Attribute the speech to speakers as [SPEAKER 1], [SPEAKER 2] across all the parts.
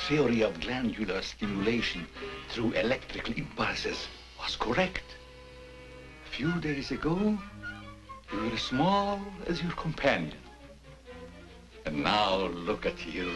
[SPEAKER 1] Theory of glandular stimulation through electrical impulses was correct. A few days ago, you were as small as your companion. And now look at you.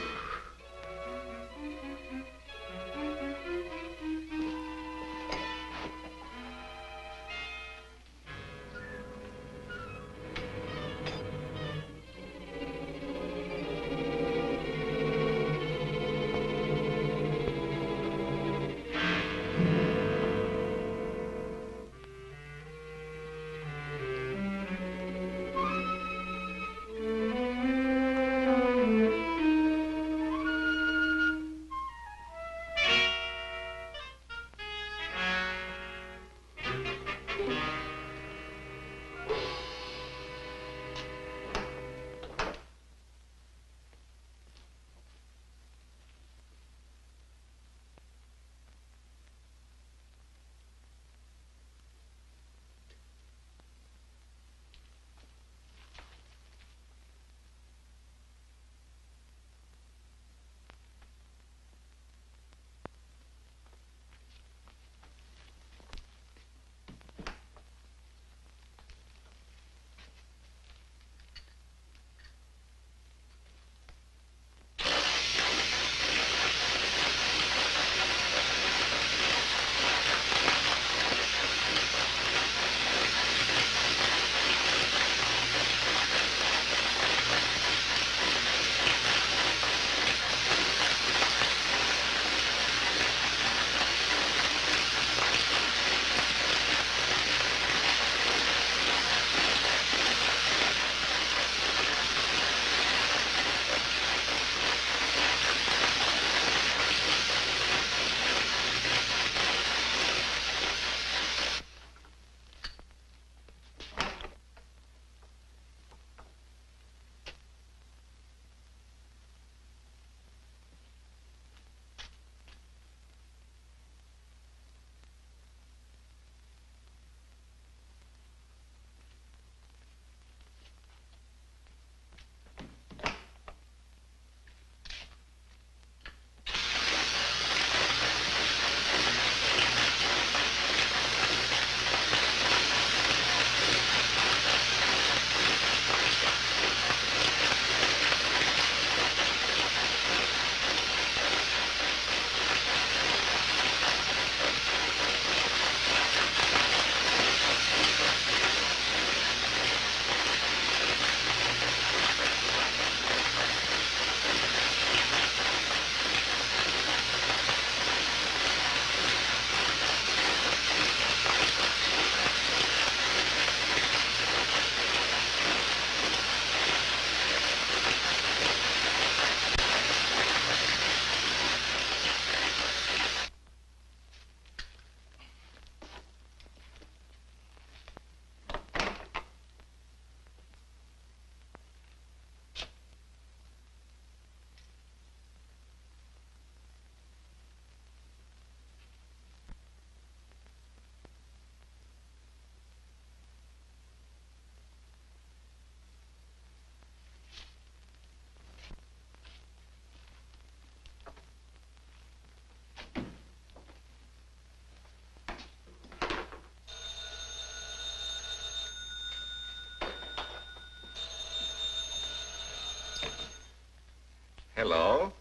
[SPEAKER 2] Hello.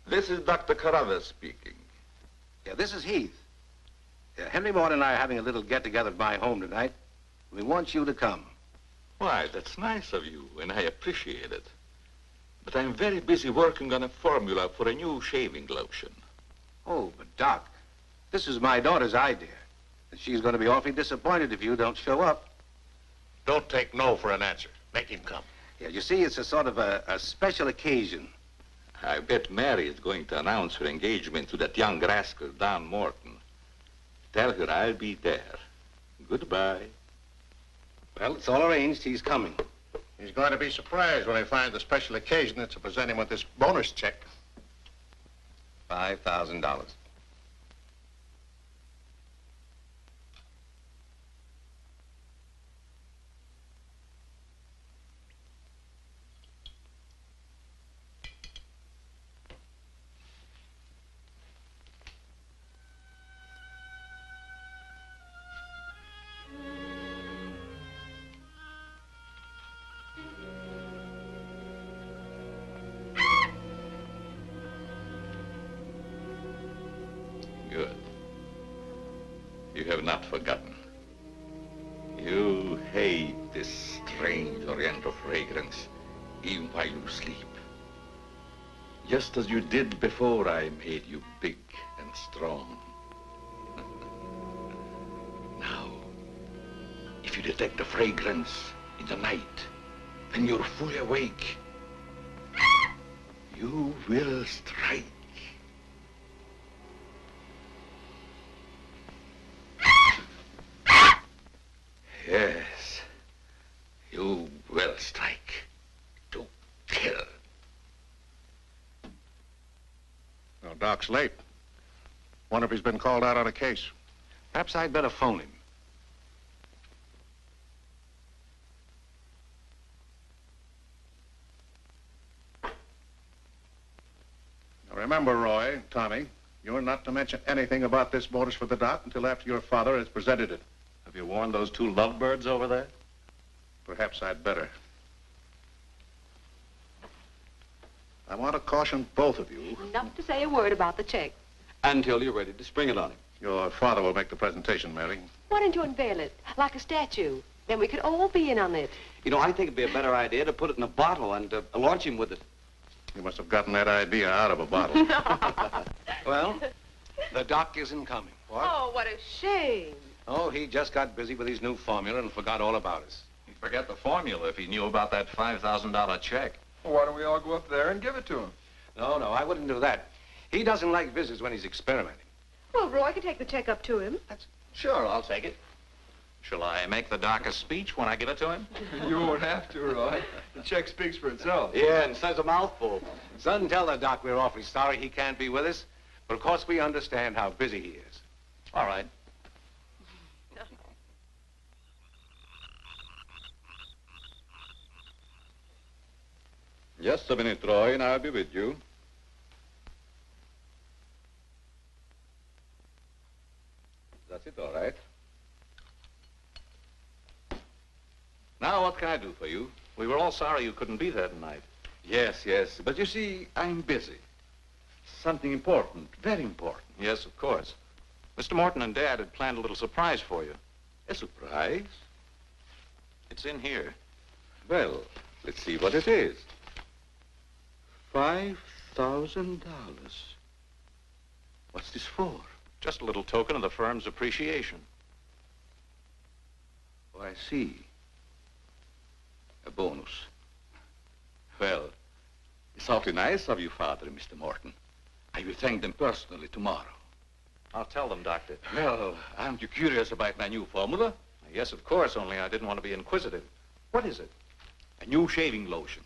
[SPEAKER 2] This is Dr. Carruthers speaking.
[SPEAKER 3] Yeah, this is Heath. Henry Morton and I are having a little get-together at my home tonight. We want you to come.
[SPEAKER 2] Why, that's nice of you, and I appreciate it. But I'm very busy working on a formula for a new shaving lotion.
[SPEAKER 3] Oh, but Doc, this is my daughter's idea. And she's going to be awfully disappointed if you don't show up.
[SPEAKER 4] Don't take no for an answer. Make him come.
[SPEAKER 3] Yeah, you see, it's a sort of a special occasion.
[SPEAKER 2] I bet Mary is going to announce her engagement to that young rascal, Don Morton. Tell her I'll be there. Goodbye.
[SPEAKER 3] Well, it's all arranged. He's coming.
[SPEAKER 4] He's going to be surprised when he finds the special occasion that's to present him with this bonus check.
[SPEAKER 3] $5,000.
[SPEAKER 2] Good. You have not forgotten. You hate this strange oriental fragrance even while you sleep. Just as you did before I made you big and strong. Now, if you detect the fragrance in the night, then you're fully awake. You will strike. Yes, you will strike to kill.
[SPEAKER 4] Now, Doc's late. Wonder if he's been called out on a case.
[SPEAKER 3] Perhaps I'd better phone him.
[SPEAKER 4] Now, remember, Roy, Tommy, you're not to mention anything about this bonus for the Doc until after your father has presented it.
[SPEAKER 5] Have you warned those two lovebirds over there?
[SPEAKER 4] Perhaps I'd better. I want to caution both of you.
[SPEAKER 6] Not to say a word about the check.
[SPEAKER 5] Until you're ready to spring it on him.
[SPEAKER 4] Your father will make the presentation, Mary.
[SPEAKER 6] Why don't you unveil it, like a statue? Then we could all be in on it.
[SPEAKER 5] You know, I think it'd be a better idea to put it in a bottle and launch him with it.
[SPEAKER 4] You must have gotten that idea out of a bottle.
[SPEAKER 3] Well, the Doc isn't coming. What?
[SPEAKER 6] Oh, what a shame.
[SPEAKER 3] Oh, he just got busy with his new formula and forgot all about us.
[SPEAKER 7] He'd forget the formula if he knew about that $5,000 check.
[SPEAKER 8] Well, why don't we all go up there and give it to him?
[SPEAKER 3] No, I wouldn't do that. He doesn't like visits when he's experimenting.
[SPEAKER 6] Well, Roy could take the check up to him.
[SPEAKER 5] Sure, I'll take it.
[SPEAKER 7] Shall I make the Doc a speech when I give it to him?
[SPEAKER 8] You won't have to, Roy. The check speaks for itself.
[SPEAKER 5] Yeah, and says a mouthful.
[SPEAKER 3] Son, tell the Doc we're awfully sorry he can't be with us. But of course we understand how busy he is.
[SPEAKER 5] All right.
[SPEAKER 2] Just a minute, Roy, and I'll be with you. That's it, all right. Now, what can I do for you?
[SPEAKER 5] We were all sorry you couldn't be there tonight.
[SPEAKER 2] Yes, but you see, I'm busy. Something important, very important.
[SPEAKER 5] Yes, of course. Mr. Morton and Dad had planned a little surprise for you.
[SPEAKER 2] A surprise?
[SPEAKER 5] It's in here.
[SPEAKER 2] Well, let's see what it is. $5,000. What's this for?
[SPEAKER 5] Just a little token of the firm's appreciation.
[SPEAKER 2] Oh, I see. A bonus. Well, it's awfully nice of you, Father and Mr. Morton. I will thank them personally tomorrow.
[SPEAKER 5] I'll tell them, Doctor.
[SPEAKER 2] Well, aren't you curious about my new formula?
[SPEAKER 5] Yes, of course, only I didn't want to be inquisitive. What is it?
[SPEAKER 2] A new shaving lotion.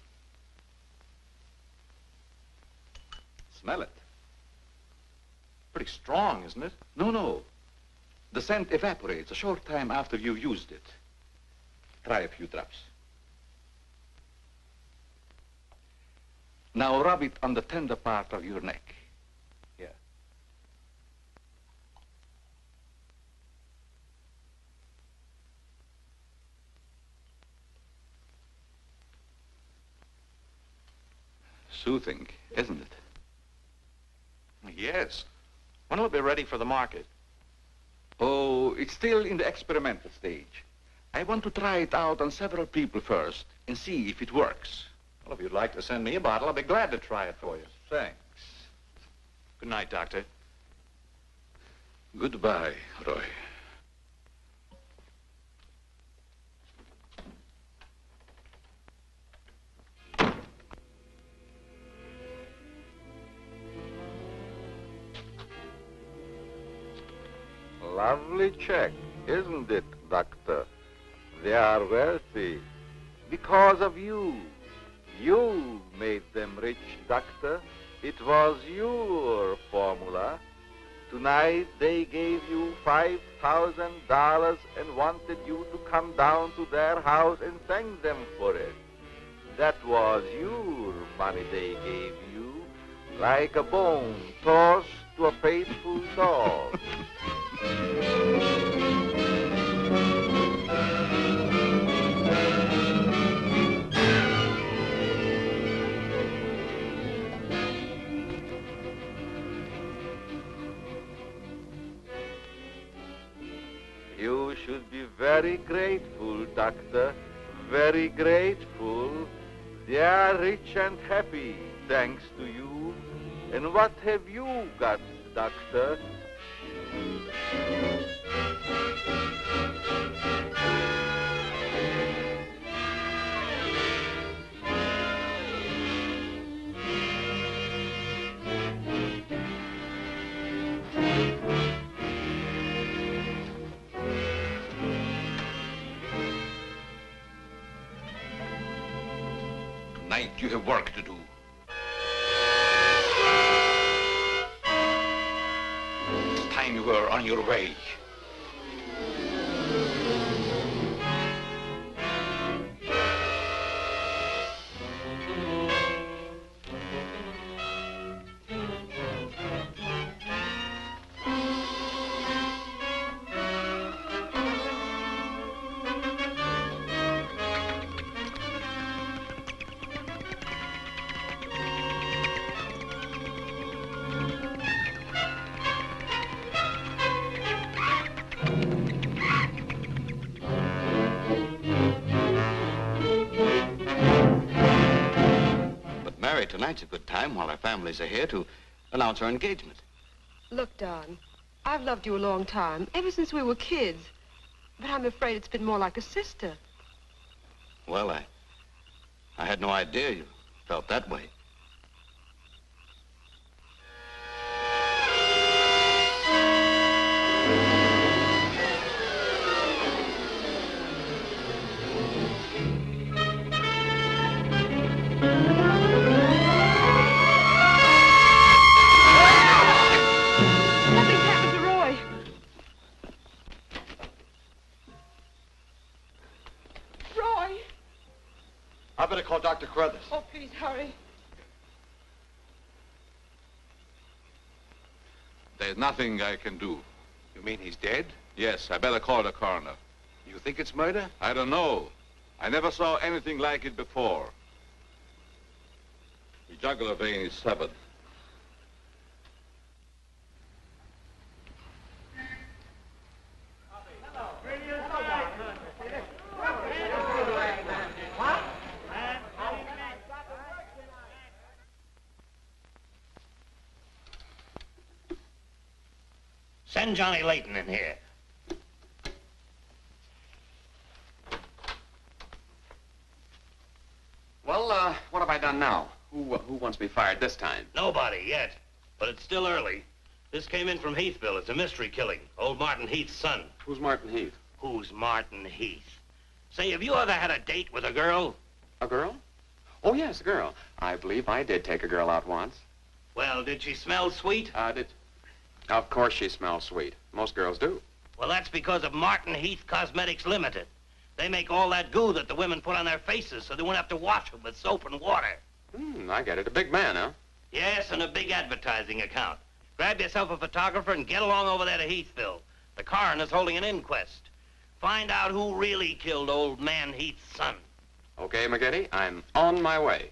[SPEAKER 2] Smell it.
[SPEAKER 5] Pretty strong, isn't it?
[SPEAKER 2] No. The scent evaporates a short time after you've used it. Try a few drops. Now rub it on the tender part of your neck. Here. soothing, isn't it?
[SPEAKER 5] Yes. When will it be ready for the market?
[SPEAKER 2] Oh, it's still in the experimental stage. I want to try it out on several people first and see if it works.
[SPEAKER 5] Well, if you'd like to send me a bottle, I'll be glad to try it for you.
[SPEAKER 2] Thanks.
[SPEAKER 5] Good night, Doctor.
[SPEAKER 2] Goodbye, Roy.
[SPEAKER 9] Lovely check, isn't it, Doctor? They are wealthy because of you. You made them rich, Doctor. It was your formula. Tonight they gave you $5,000 and wanted you to come down to their house and thank them for it. That was your money they gave you, like a bone tossed to a faithful dog. You should be very grateful, Doctor, very grateful. They are rich and happy, thanks to you. And what have you got, Doctor?
[SPEAKER 2] Tonight you have work to do. It's time you were on your way.
[SPEAKER 10] Tonight's a good time while our families are here to announce our engagement.
[SPEAKER 6] Look, Don, I've loved you a long time, ever since we were kids. But I'm afraid it's been more like a sister.
[SPEAKER 10] Well, I had no idea you felt that way.
[SPEAKER 8] I better call Dr. Carruthers.
[SPEAKER 6] Oh, please, hurry.
[SPEAKER 2] There's nothing I can do.
[SPEAKER 3] You mean he's dead?
[SPEAKER 2] Yes, I better call the coroner.
[SPEAKER 3] You think it's murder?
[SPEAKER 2] I don't know. I never saw anything like it before. The jugular vein is severed.
[SPEAKER 10] Send Johnny Layton in here.
[SPEAKER 11] Well, what have I done now? Who wants me fired this time?
[SPEAKER 10] Nobody yet, but it's still early. This came in from Heathville. It's a mystery killing. Old Martin Heath's son.
[SPEAKER 11] Who's Martin Heath?
[SPEAKER 10] Who's Martin Heath? Say, have you ever had a date with a girl?
[SPEAKER 11] A girl? Oh, yes, a girl. I believe I did take a girl out once.
[SPEAKER 10] Well, did she smell sweet?
[SPEAKER 11] Of course she smells sweet. Most girls do.
[SPEAKER 10] Well, that's because of Martin Heath Cosmetics Limited. They make all that goo that the women put on their faces so they won't have to wash them with soap and water.
[SPEAKER 11] I get it. A big man, huh?
[SPEAKER 10] Yes, and a big advertising account. Grab yourself a photographer and get along over there to Heathville. The coroner's holding an inquest. Find out who really killed old man Heath's son.
[SPEAKER 11] Okay, McGetty, I'm on my way.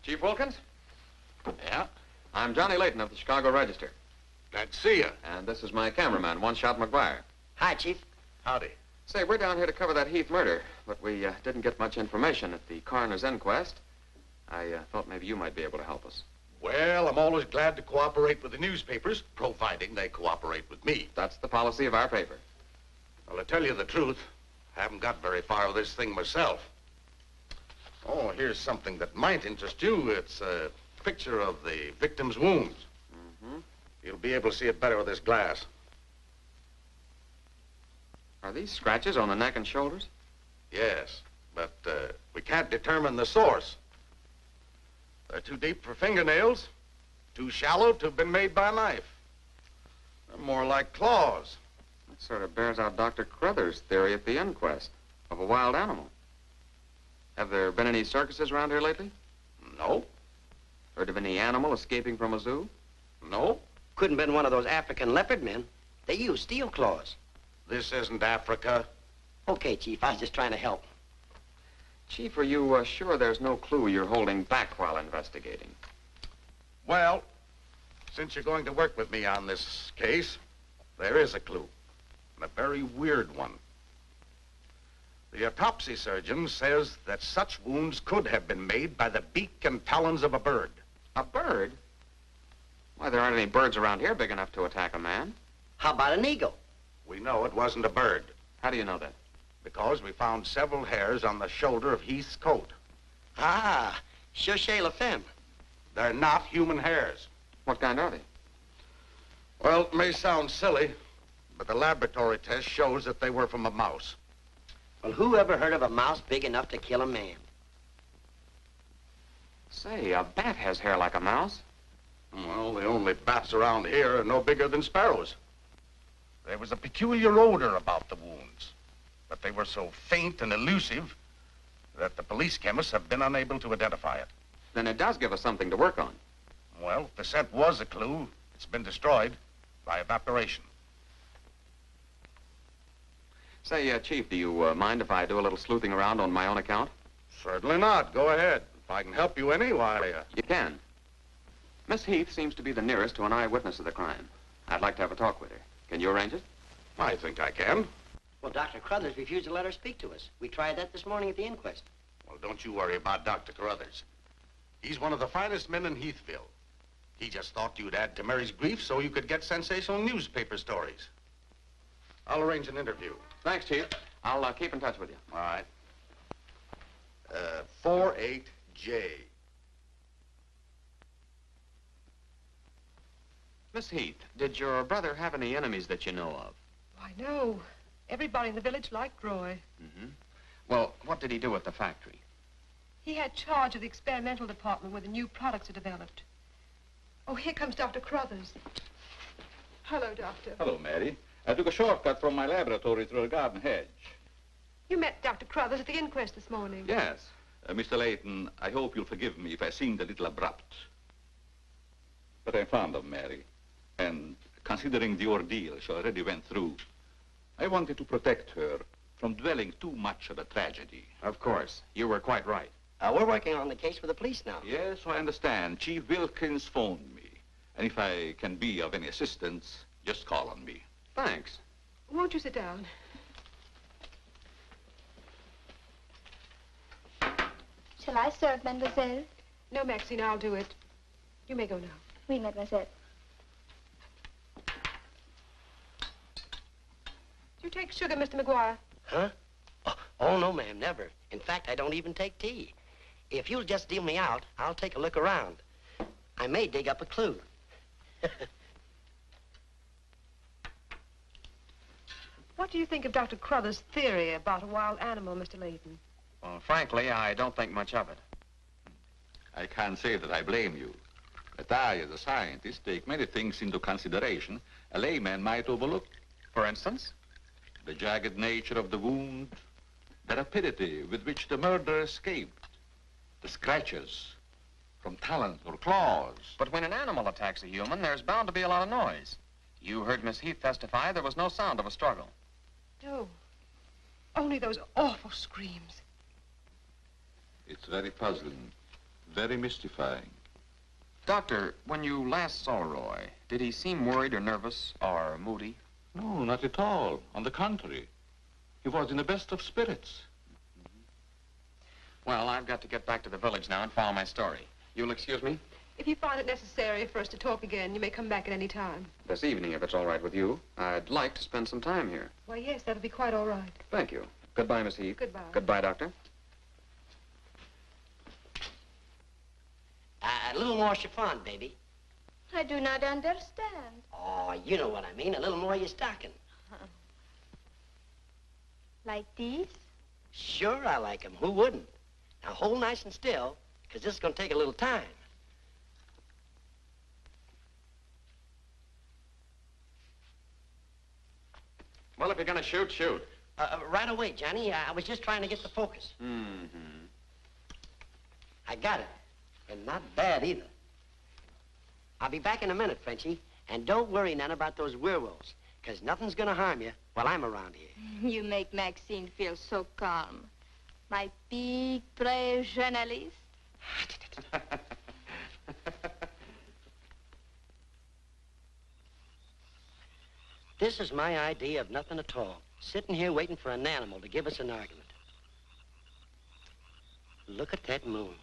[SPEAKER 11] Chief Wilkins?
[SPEAKER 5] Yeah?
[SPEAKER 11] I'm Johnny Layton of the Chicago Register.
[SPEAKER 5] Glad to see you.
[SPEAKER 11] And this is my cameraman, One Shot McGuire.
[SPEAKER 10] Hi, Chief.
[SPEAKER 5] Howdy.
[SPEAKER 11] Say, we're down here to cover that Heath murder, but we didn't get much information at the coroner's inquest. I thought maybe you might be able to help us.
[SPEAKER 5] Well, I'm always glad to cooperate with the newspapers, providing they cooperate with me.
[SPEAKER 11] That's the policy of our paper.
[SPEAKER 5] Well, to tell you the truth, I haven't got very far with this thing myself. Oh, here's something that might interest you. It's a picture of the victim's wounds.
[SPEAKER 11] Mm-hmm.
[SPEAKER 5] You'll be able to see it better with this glass.
[SPEAKER 11] Are these scratches on the neck and shoulders?
[SPEAKER 5] Yes, but we can't determine the source. They're too deep for fingernails, too shallow to have been made by a knife. They're more like claws.
[SPEAKER 11] That sort of bears out Dr. Crothers' theory at the inquest of a wild animal. Have there been any circuses around here lately?
[SPEAKER 5] No.
[SPEAKER 11] Heard of any animal escaping from a zoo?
[SPEAKER 5] No.
[SPEAKER 10] Couldn't have been one of those African leopard men. They use steel claws.
[SPEAKER 5] This isn't Africa.
[SPEAKER 10] Okay, Chief, I was just trying to help.
[SPEAKER 11] Chief, are you sure there's no clue you're holding back while investigating?
[SPEAKER 5] Well, since you're going to work with me on this case, there is a clue, and a very weird one. The autopsy surgeon says that such wounds could have been made by the beak and talons of a bird.
[SPEAKER 11] A bird? Why, there aren't any birds around here big enough to attack a man.
[SPEAKER 10] How about an eagle?
[SPEAKER 5] We know it wasn't a bird.
[SPEAKER 11] How do you know that?
[SPEAKER 5] Because we found several hairs on the shoulder of Heath's coat.
[SPEAKER 10] Ah, Chauchet La Femme.
[SPEAKER 5] They're not human hairs.
[SPEAKER 11] What kind are they?
[SPEAKER 5] Well, it may sound silly, but the laboratory test shows that they were from a mouse.
[SPEAKER 10] Well, who ever heard of a mouse big enough to kill a man?
[SPEAKER 11] Say, a bat has hair like a mouse.
[SPEAKER 5] Well, the only bats around here are no bigger than sparrows. There was a peculiar odor about the wounds, but they were so faint and elusive that the police chemists have been unable to identify it.
[SPEAKER 11] Then it does give us something to work on.
[SPEAKER 5] Well, if the scent was a clue, it's been destroyed by evaporation.
[SPEAKER 11] Say, Chief, do you mind if I do a little sleuthing around on my own account?
[SPEAKER 5] Certainly not. Go ahead. If I can help you any, why...
[SPEAKER 11] You can. Miss Heath seems to be the nearest to an eyewitness of the crime. I'd like to have a talk with her. Can you arrange it?
[SPEAKER 5] I think I can.
[SPEAKER 10] Well, Dr. Crothers refused to let her speak to us. We tried that this morning at the inquest.
[SPEAKER 5] Well, don't you worry about Dr. Carruthers. He's one of the finest men in Heathville. He just thought you'd add to Mary's grief so you could get sensational newspaper stories. I'll arrange an interview.
[SPEAKER 11] Thanks, Chief. I'll keep in touch with you.
[SPEAKER 5] All right. 48J.
[SPEAKER 11] Miss Heath, did your brother have any enemies that you know of?
[SPEAKER 6] Why, no. Everybody in the village liked Roy.
[SPEAKER 11] Mm-hmm. Well, what did he do at the factory?
[SPEAKER 6] He had charge of the experimental department where the new products are developed. Oh, here comes Dr. Crothers. Hello, Doctor.
[SPEAKER 2] Hello, Mary. I took a shortcut from my laboratory through a garden hedge.
[SPEAKER 6] You met Dr. Crothers at the inquest this morning.
[SPEAKER 2] Yes. Mr. Layton, I hope you'll forgive me if I seemed a little abrupt. But I'm fond of Mary. And considering the ordeal she already went through, I wanted to protect her from dwelling too much on the tragedy.
[SPEAKER 11] Of course. You were quite right.
[SPEAKER 10] We're working on the case with the police now.
[SPEAKER 2] Yes, I understand. Chief Wilkins phoned me. And if I can be of any assistance, just call on me.
[SPEAKER 11] Thanks.
[SPEAKER 6] Won't you sit down?
[SPEAKER 12] Shall I serve, mademoiselle?
[SPEAKER 6] No, Maxine, I'll do it. You may go now.
[SPEAKER 12] Oui, mademoiselle.
[SPEAKER 6] Do you take sugar, Mr. McGuire?
[SPEAKER 10] Huh? Oh, no, ma'am, never. In fact, I don't even take tea. If you'll just deal me out, I'll take a look around. I may dig up a clue.
[SPEAKER 6] What do you think of Dr. Crothers' theory about a wild animal, Mr. Layton?
[SPEAKER 11] Well, frankly, I don't think much of it.
[SPEAKER 2] I can't say that I blame you. But I, as a scientist, take many things into consideration a layman might overlook.
[SPEAKER 11] For instance?
[SPEAKER 2] The jagged nature of the wound, the rapidity with which the murderer escaped, the scratches from talons or claws.
[SPEAKER 11] But when an animal attacks a human, there's bound to be a lot of noise. You heard Miss Heath testify there was no sound of a struggle.
[SPEAKER 6] No. Only those awful screams.
[SPEAKER 2] It's very puzzling. Very mystifying.
[SPEAKER 11] Doctor, when you last saw Roy, did he seem worried or nervous or moody?
[SPEAKER 2] No, not at all. On the contrary. He was in the best of spirits.
[SPEAKER 11] Well, I've got to get back to the village now and follow my story. You'll excuse me?
[SPEAKER 6] If you find it necessary for us to talk again, you may come back at any time.
[SPEAKER 11] This evening, if it's all right with you. I'd like to spend some time here.
[SPEAKER 6] Why, yes, that'll be quite all right.
[SPEAKER 11] Thank you. Goodbye, Miss Heath.
[SPEAKER 6] Goodbye.
[SPEAKER 11] Goodbye, Doctor.
[SPEAKER 13] A little more chiffon, baby.
[SPEAKER 12] I do not understand.
[SPEAKER 13] Oh, you know what I mean. A little more of your stocking.
[SPEAKER 12] Like these?
[SPEAKER 13] Sure, I like 'em. Who wouldn't? Now, hold nice and still, because this is going to take a little time.
[SPEAKER 11] Well, if you're going to shoot, shoot.
[SPEAKER 13] Right away, Johnny. I was just trying to get the focus.
[SPEAKER 11] Mm-hmm.
[SPEAKER 13] I got it. And not bad, either. I'll be back in a minute, Frenchie. And don't worry none about those werewolves, because nothing's going to harm you while I'm around here.
[SPEAKER 12] You make Maxine feel so calm. My big, brave journalist.
[SPEAKER 13] This is my idea of nothing at all. Sitting here waiting for an animal to give us an argument. Look at that moon.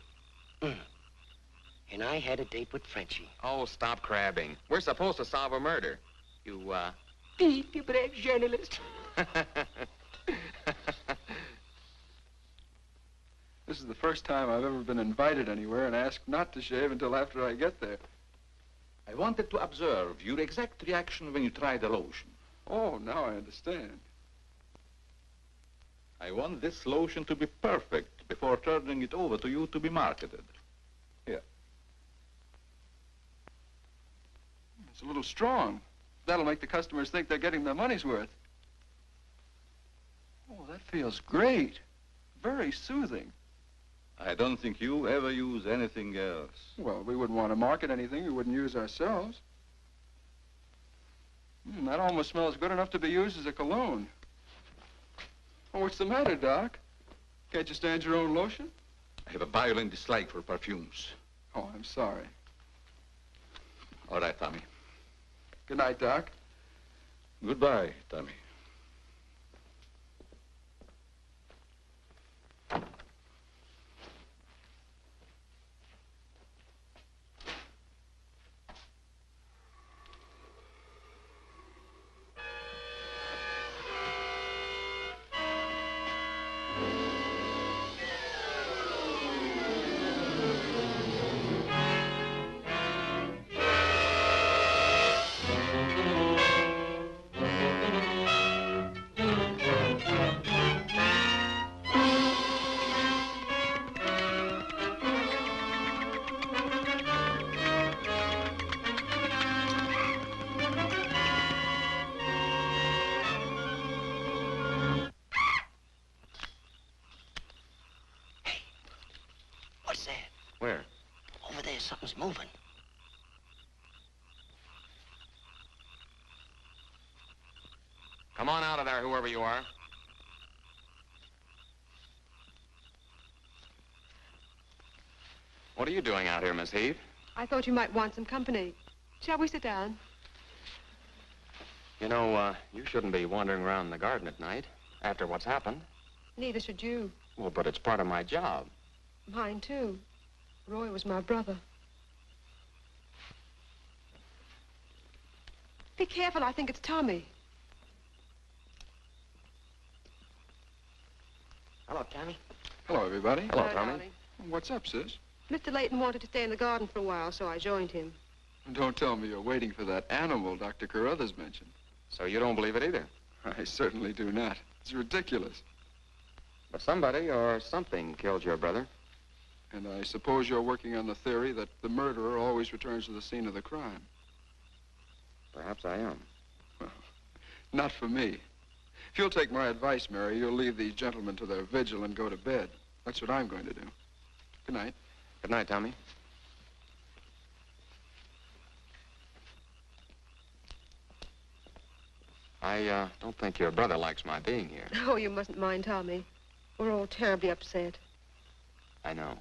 [SPEAKER 13] And I had a date with Frenchie.
[SPEAKER 11] Oh, stop crabbing. We're supposed to solve a murder. You,
[SPEAKER 13] Big, brave journalist.
[SPEAKER 8] This is the first time I've ever been invited anywhere and asked not to shave until after I get there.
[SPEAKER 2] I wanted to observe your exact reaction when you tried the lotion.
[SPEAKER 8] Oh, now I understand.
[SPEAKER 2] I want this lotion to be perfect before turning it over to you to be marketed. Here.
[SPEAKER 8] It's a little strong. That'll make the customers think they're getting their money's worth. Oh, that feels great. Very soothing.
[SPEAKER 2] I don't think you ever use anything else.
[SPEAKER 8] Well, we wouldn't want to market anything we wouldn't use ourselves. That almost smells good enough to be used as a cologne. Oh, what's the matter, Doc? Can't you stand your own lotion?
[SPEAKER 2] I have a violent dislike for perfumes.
[SPEAKER 8] Oh, I'm sorry.
[SPEAKER 2] All right, Tommy.
[SPEAKER 8] Good night, Doc.
[SPEAKER 2] Goodbye, Tommy.
[SPEAKER 13] What's that?
[SPEAKER 11] Where?
[SPEAKER 13] Over there, something's moving.
[SPEAKER 11] Come on out of there, whoever you are. What are you doing out here, Miss Heath?
[SPEAKER 6] I thought you might want some company. Shall we sit down?
[SPEAKER 11] You know, you shouldn't be wandering around the garden at night after what's happened.
[SPEAKER 6] Neither should you.
[SPEAKER 11] Well, but it's part of my job.
[SPEAKER 6] Mine, too. Roy was my brother. Be careful, I think it's Tommy.
[SPEAKER 13] Hello, Tommy.
[SPEAKER 8] Hello, everybody.
[SPEAKER 11] Hello, Tommy.
[SPEAKER 6] darling.
[SPEAKER 8] What's up, sis?
[SPEAKER 6] Mr. Layton wanted to stay in the garden for a while, so I joined him.
[SPEAKER 8] Don't tell me you're waiting for that animal Dr. Carruthers mentioned.
[SPEAKER 11] So you don't believe it either?
[SPEAKER 8] I certainly do not. It's ridiculous.
[SPEAKER 11] But somebody or something killed your brother.
[SPEAKER 8] And I suppose you're working on the theory that the murderer always returns to the scene of the crime.
[SPEAKER 11] Perhaps I am.
[SPEAKER 8] Well, not for me. If you'll take my advice, Mary, you'll leave these gentlemen to their vigil and go to bed. That's what I'm going to do. Good night.
[SPEAKER 11] Good night, Tommy. I don't think your brother likes my being here.
[SPEAKER 6] Oh, you mustn't mind Tommy. We're all terribly upset.
[SPEAKER 11] I know.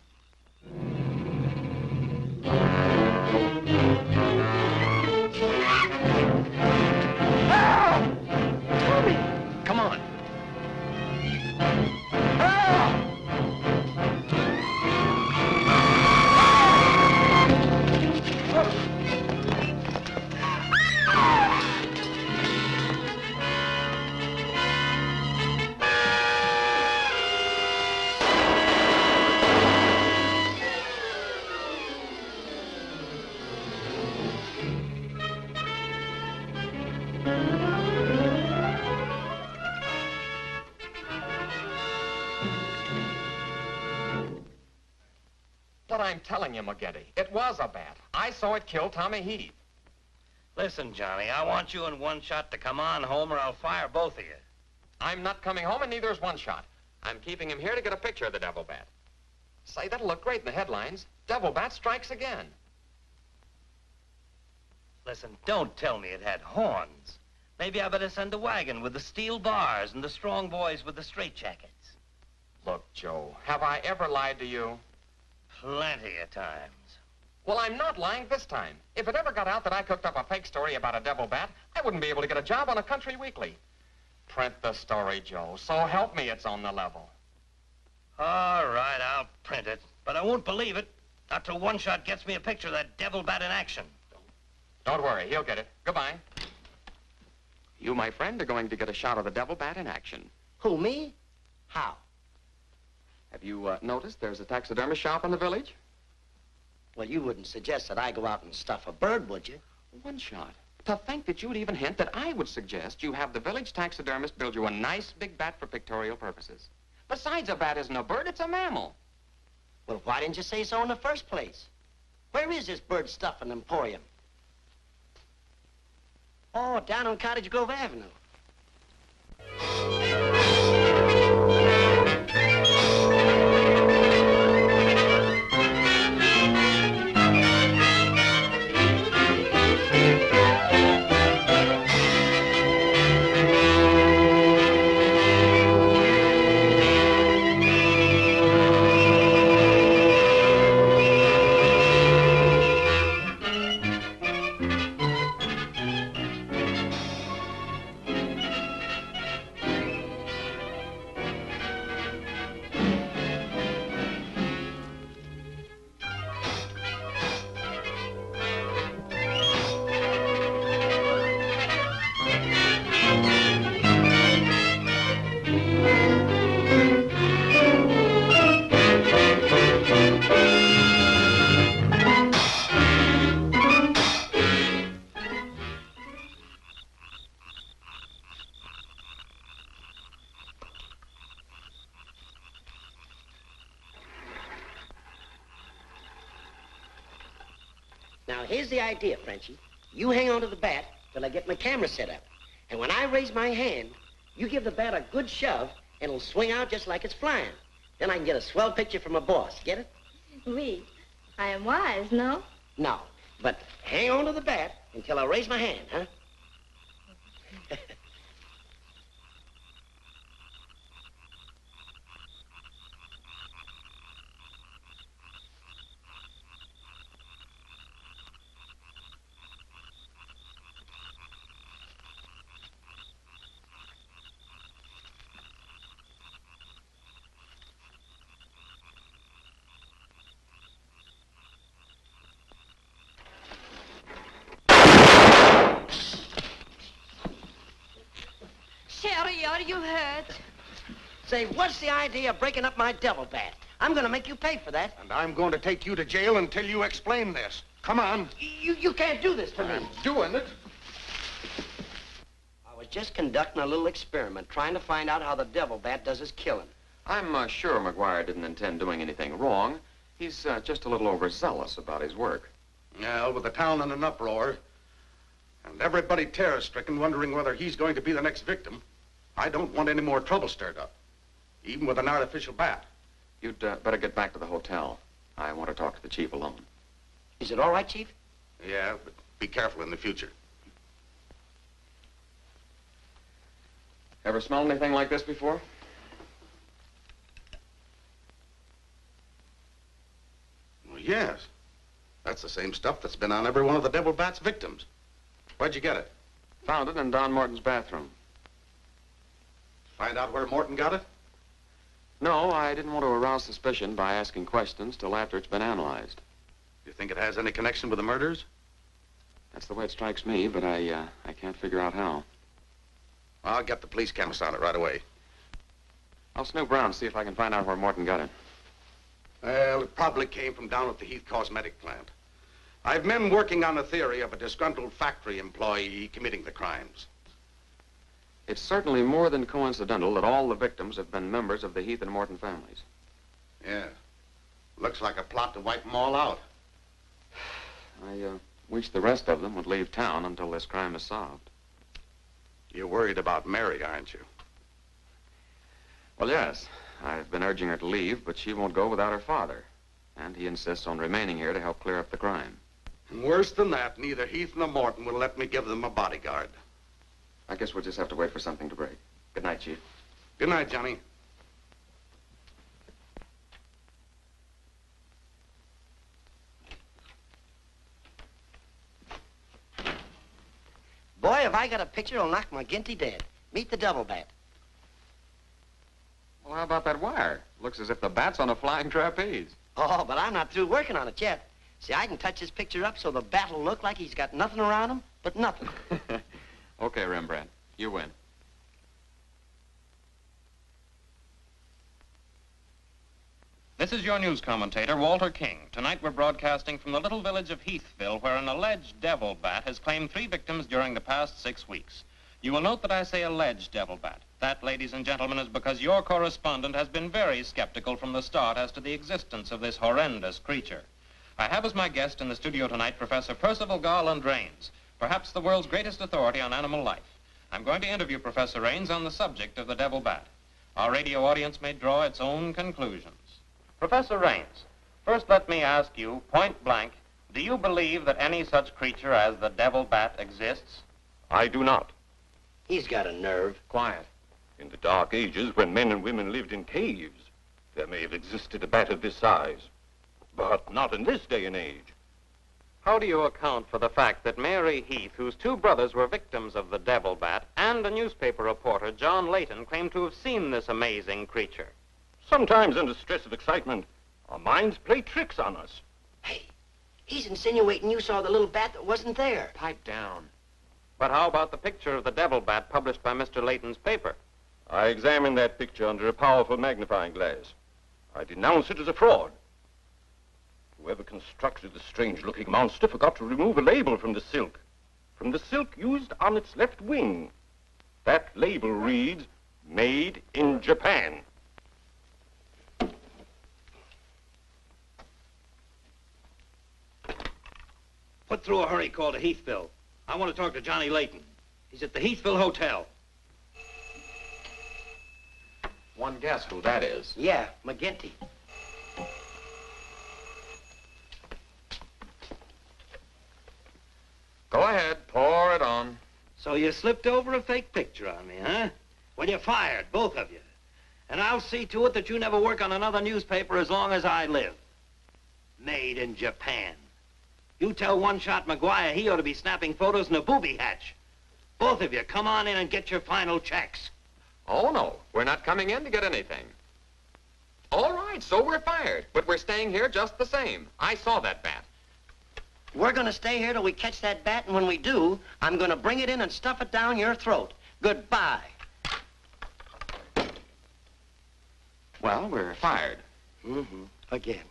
[SPEAKER 11] But I'm telling you, McGetty, it was a bat. I saw it kill Tommy Heath.
[SPEAKER 10] Listen, Johnny, I want you in One Shot to come on home or I'll fire both of you.
[SPEAKER 11] I'm not coming home, and neither is One Shot. I'm keeping him here to get a picture of the devil bat. Say, that'll look great in the headlines. Devil bat strikes again.
[SPEAKER 10] Listen, don't tell me it had horns. Maybe I better send a wagon with the steel bars and the strong boys with the straitjackets.
[SPEAKER 11] Look, Joe, have I ever lied to you?
[SPEAKER 10] Plenty of times.
[SPEAKER 11] Well, I'm not lying this time. If it ever got out that I cooked up a fake story about a devil bat, I wouldn't be able to get a job on a country weekly. Print the story, Joe. So help me, it's on the level.
[SPEAKER 10] All right, I'll print it. But I won't believe it. Not till One Shot gets me a picture of that devil bat in action.
[SPEAKER 11] Don't worry, he'll get it. Goodbye. You, my friend, are going to get a shot of the devil bat in action.
[SPEAKER 13] Who, me? How?
[SPEAKER 11] Have you noticed there's a taxidermist shop in the village?
[SPEAKER 13] Well, you wouldn't suggest that I go out and stuff a bird, would you?
[SPEAKER 11] One Shot. To think that you'd even hint that I would suggest you have the village taxidermist build you a nice big bat for pictorial purposes. Besides, a bat isn't a bird, it's a mammal.
[SPEAKER 13] Well, why didn't you say so in the first place? Where is this bird stuffing emporium? Oh, down on Cottage Grove Avenue. Now, here's the idea, Frenchie. You hang on to the bat till I get my camera set up. And when I raise my hand, you give the bat a good shove, and it'll swing out just like it's flying. Then I can get a swell picture from my boss. Get it?
[SPEAKER 12] Oui. I am wise, no?
[SPEAKER 13] No. But hang on to the bat until I raise my hand, huh?
[SPEAKER 12] Sherry, are you hurt?
[SPEAKER 13] Say, what's the idea of breaking up my devil bat? I'm going to make you pay for that.
[SPEAKER 5] And I'm going to take you to jail until you explain this. Come on.
[SPEAKER 13] You can't do this to me.
[SPEAKER 5] I'm doing it.
[SPEAKER 13] I was just conducting a little experiment, trying to find out how the devil bat does his killing.
[SPEAKER 11] I'm sure McGuire didn't intend doing anything wrong. He's just a little overzealous about his work.
[SPEAKER 5] Well, with the town in an uproar, and everybody terror-stricken, wondering whether he's going to be the next victim, I don't want any more trouble stirred up, even with an artificial bat.
[SPEAKER 11] You'd better get back to the hotel. I want to talk to the chief alone.
[SPEAKER 13] Is it all right, Chief?
[SPEAKER 5] Yeah, but be careful in the future.
[SPEAKER 11] Ever smelled anything like this before?
[SPEAKER 5] Well, yes. That's the same stuff that's been on every one of the devil bat's victims. Where'd you get it?
[SPEAKER 11] Found it in Don Morton's bathroom.
[SPEAKER 5] Find out where Morton got it?
[SPEAKER 11] No, I didn't want to arouse suspicion by asking questions till after it's been analyzed.
[SPEAKER 5] You think it has any connection with the murders?
[SPEAKER 11] That's the way it strikes me, but I can't figure out how.
[SPEAKER 5] I'll get the police chemist on it right away.
[SPEAKER 11] I'll snoop around and see if I can find out where Morton got it.
[SPEAKER 5] Well, it probably came from down at the Heath Cosmetic plant. I've men working on a theory of a disgruntled factory employee committing the crimes.
[SPEAKER 11] It's certainly more than coincidental that all the victims have been members of the Heath and Morton families.
[SPEAKER 5] Yeah.
[SPEAKER 3] Looks like a plot to wipe them all out.
[SPEAKER 11] I wish the rest of them would leave town until this crime is solved.
[SPEAKER 5] You're worried about Mary, aren't you?
[SPEAKER 11] Well, yes. I've been urging her to leave, but she won't go without her father. And he insists on remaining here to help clear up the crime.
[SPEAKER 5] And worse than that, neither Heath nor Morton will let me give them a bodyguard.
[SPEAKER 11] I guess we'll just have to wait for something to break. Good night, Chief.
[SPEAKER 5] Good night, Johnny.
[SPEAKER 13] Boy, have I got a picture that'll knock McGinty dead. Meet the double bat.
[SPEAKER 11] Well, how about that wire? Looks as if the bat's on a flying trapeze.
[SPEAKER 13] Oh, but I'm not through working on it yet. See, I can touch this picture up so the bat will look like he's got nothing around him but nothing.
[SPEAKER 11] Okay, Rembrandt. You win.
[SPEAKER 10] This is your news commentator, Walter King. Tonight we're broadcasting from the little village of Heathville, where an alleged devil bat has claimed 3 victims during the past 6 weeks. You will note that I say alleged devil bat. That, ladies and gentlemen, is because your correspondent has been very skeptical from the start as to the existence of this horrendous creature. I have as my guest in the studio tonight Professor Percival Garland Rains, perhaps the world's greatest authority on animal life. I'm going to interview Professor Rains on the subject of the devil bat. Our radio audience may draw its own conclusions. Professor Rains, first let me ask you, point blank, do you believe that any such creature as the devil bat exists?
[SPEAKER 14] I do not.
[SPEAKER 13] He's got a nerve.
[SPEAKER 11] Quiet.
[SPEAKER 14] In the Dark Ages, when men and women lived in caves, there may have existed a bat of this size. But not in this day and age.
[SPEAKER 10] How do you account for the fact that Mary Heath, whose 2 brothers were victims of the devil bat, and a newspaper reporter, John Layton, claimed to have seen this amazing creature?
[SPEAKER 14] Sometimes under stress of excitement, our minds play tricks on us.
[SPEAKER 13] Hey, he's insinuating you saw the little bat that wasn't there.
[SPEAKER 11] Pipe down.
[SPEAKER 10] But how about the picture of the devil bat published by Mr. Layton's paper?
[SPEAKER 14] I examined that picture under a powerful magnifying glass. I denounce it as a fraud. Whoever constructed the strange-looking monster forgot to remove a label from the silk used on its left wing. That label reads, "Made in Japan."
[SPEAKER 10] Put through a hurry call to Heathville. I want to talk to Johnny Layton. He's at the Heathville Hotel.
[SPEAKER 11] One guess who that is.
[SPEAKER 13] Yeah, McGinty.
[SPEAKER 11] Go ahead, pour it on.
[SPEAKER 10] So you slipped over a fake picture on me, huh? Well, you're fired, both of you. And I'll see to it that you never work on another newspaper as long as I live. Made in Japan. You tell One-Shot McGuire he ought to be snapping photos in a booby hatch. Both of you, come on in and get your final checks.
[SPEAKER 11] Oh, no. We're not coming in to get anything. All right, so we're fired. But we're staying here just the same. I saw that bat.
[SPEAKER 13] We're going to stay here till we catch that bat, and when we do, I'm going to bring it in and stuff it down your throat. Goodbye.
[SPEAKER 11] Well, we're fired.
[SPEAKER 13] Mm-hmm. Again.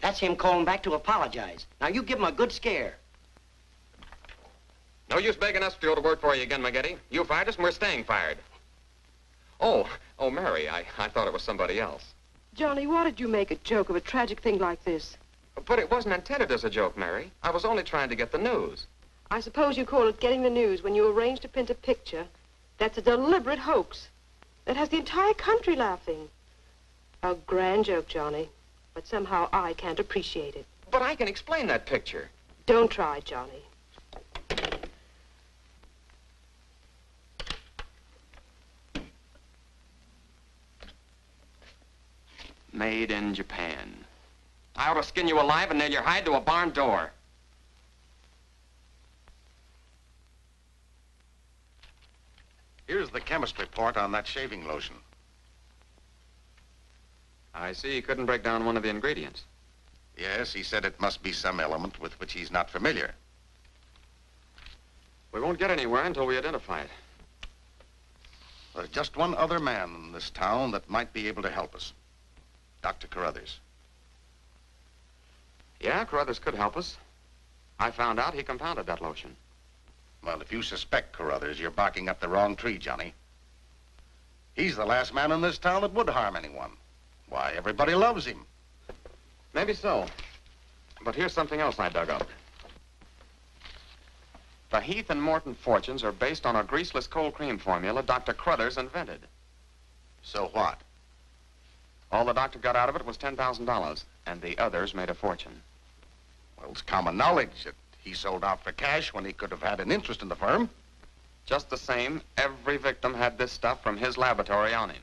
[SPEAKER 13] That's him calling back to apologize. Now, you give him a good scare.
[SPEAKER 11] No use begging us to go to work for you again, McGinty. You fired us and we're staying fired. Oh, Mary, I thought it was somebody else.
[SPEAKER 6] Johnny, why did you make a joke of a tragic thing like this?
[SPEAKER 11] But it wasn't intended as a joke, Mary. I was only trying to get the news.
[SPEAKER 6] I suppose you call it getting the news when you arrange to print a picture. That's a deliberate hoax. That has the entire country laughing. A grand joke, Johnny. But somehow I can't appreciate it.
[SPEAKER 11] But I can explain that picture.
[SPEAKER 6] Don't try, Johnny.
[SPEAKER 11] Made in Japan. I ought to skin you alive and nail your hide to a barn door.
[SPEAKER 5] Here's the chemist report on that shaving lotion.
[SPEAKER 11] I see he couldn't break down one of the ingredients.
[SPEAKER 5] Yes, he said it must be some element with which he's not familiar.
[SPEAKER 11] We won't get anywhere until we identify it.
[SPEAKER 5] There's just one other man in this town that might be able to help us. Dr. Carruthers.
[SPEAKER 11] Yeah, Carruthers could help us. I found out he compounded that lotion.
[SPEAKER 5] Well, if you suspect Carruthers, you're barking up the wrong tree, Johnny. He's the last man in this town that would harm anyone. Why, everybody loves him.
[SPEAKER 11] Maybe so. But here's something else I dug up. The Heath and Morton fortunes are based on a greaseless cold cream formula Dr. Crothers invented.
[SPEAKER 5] So what?
[SPEAKER 11] All the doctor got out of it was $10,000, and the others made a fortune.
[SPEAKER 5] Well, it's common knowledge that he sold out for cash when he could have had an interest in the firm.
[SPEAKER 11] Just the same, every victim had this stuff from his laboratory on him.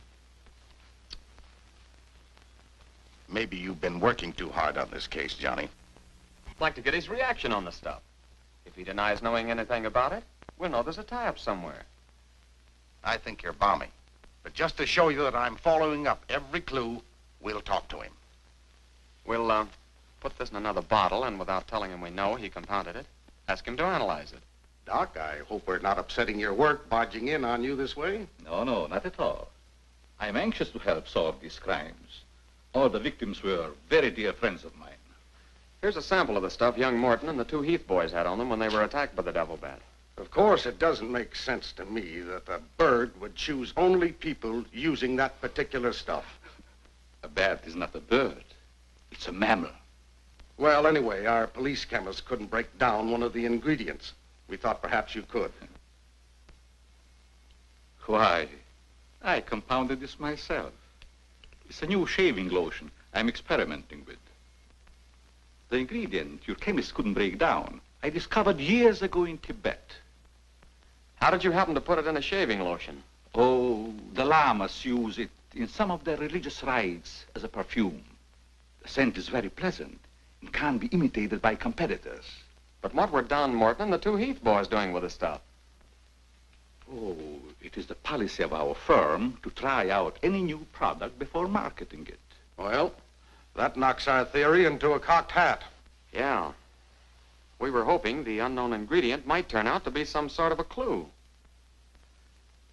[SPEAKER 5] Maybe you've been working too hard on this case, Johnny.
[SPEAKER 11] I'd like to get his reaction on the stuff. If he denies knowing anything about it, we'll know there's a tie-up somewhere.
[SPEAKER 5] I think you're balmy. But just to show you that I'm following up every clue, we'll talk to him.
[SPEAKER 11] We'll, put this in another bottle, and without telling him we know he compounded it, ask him to analyze it.
[SPEAKER 3] Doc, I hope we're not upsetting your work barging in on you this way.
[SPEAKER 2] No, no, not at all. I'm anxious to help solve these crimes. All the victims were very dear friends of mine.
[SPEAKER 11] Here's a sample of the stuff young Morton and the two Heath boys had on them when they were attacked by the devil bat.
[SPEAKER 3] Of course, it doesn't make sense to me that a bird would choose only people using that particular stuff.
[SPEAKER 2] A bat is not a bird. It's a mammal.
[SPEAKER 3] Well, anyway, our police chemist couldn't break down one of the ingredients. We thought perhaps you could.
[SPEAKER 2] Why, I compounded this myself. It's a new shaving lotion I'm experimenting with. The ingredient your chemist couldn't break down, I discovered years ago in Tibet.
[SPEAKER 11] How did you happen to put it in a shaving lotion?
[SPEAKER 2] Oh, the lamas use it in some of their religious rites as a perfume. The scent is very pleasant and can be imitated by competitors.
[SPEAKER 11] But what were Don Morton and the two Heath boys doing with the stuff?
[SPEAKER 2] Oh, it is the policy of our firm to try out any new product before marketing it.
[SPEAKER 3] Well, that knocks our theory into a cocked hat.
[SPEAKER 11] Yeah. We were hoping the unknown ingredient might turn out to be some sort of a clue.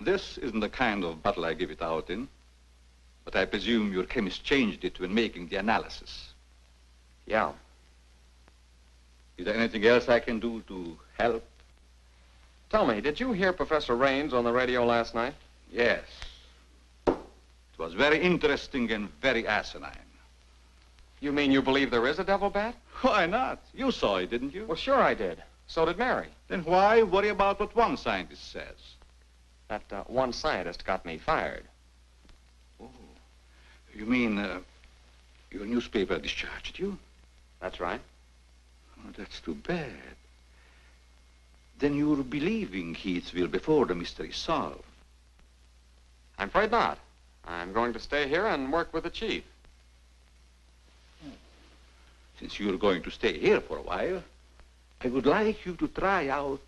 [SPEAKER 2] This isn't the kind of bottle I give it out in, but I presume your chemist changed it when making the analysis.
[SPEAKER 11] Yeah.
[SPEAKER 2] Is there anything else I can do to help?
[SPEAKER 11] Tell me, did you hear Professor Raines on the radio last night?
[SPEAKER 2] Yes. It was very interesting and very asinine.
[SPEAKER 11] You mean you believe there is a devil bat?
[SPEAKER 2] Why not? You saw it, didn't you?
[SPEAKER 11] Well, sure I did. So did Mary.
[SPEAKER 2] Then why worry about what one scientist says?
[SPEAKER 11] That one scientist got me fired.
[SPEAKER 2] Oh, you mean your newspaper discharged you?
[SPEAKER 11] That's right.
[SPEAKER 2] Oh, that's too bad. Then you're believing Heathville before the mystery is solved.
[SPEAKER 11] I'm afraid not. I'm going to stay here and work with the chief.
[SPEAKER 2] Since you're going to stay here for a while, I would like you to try out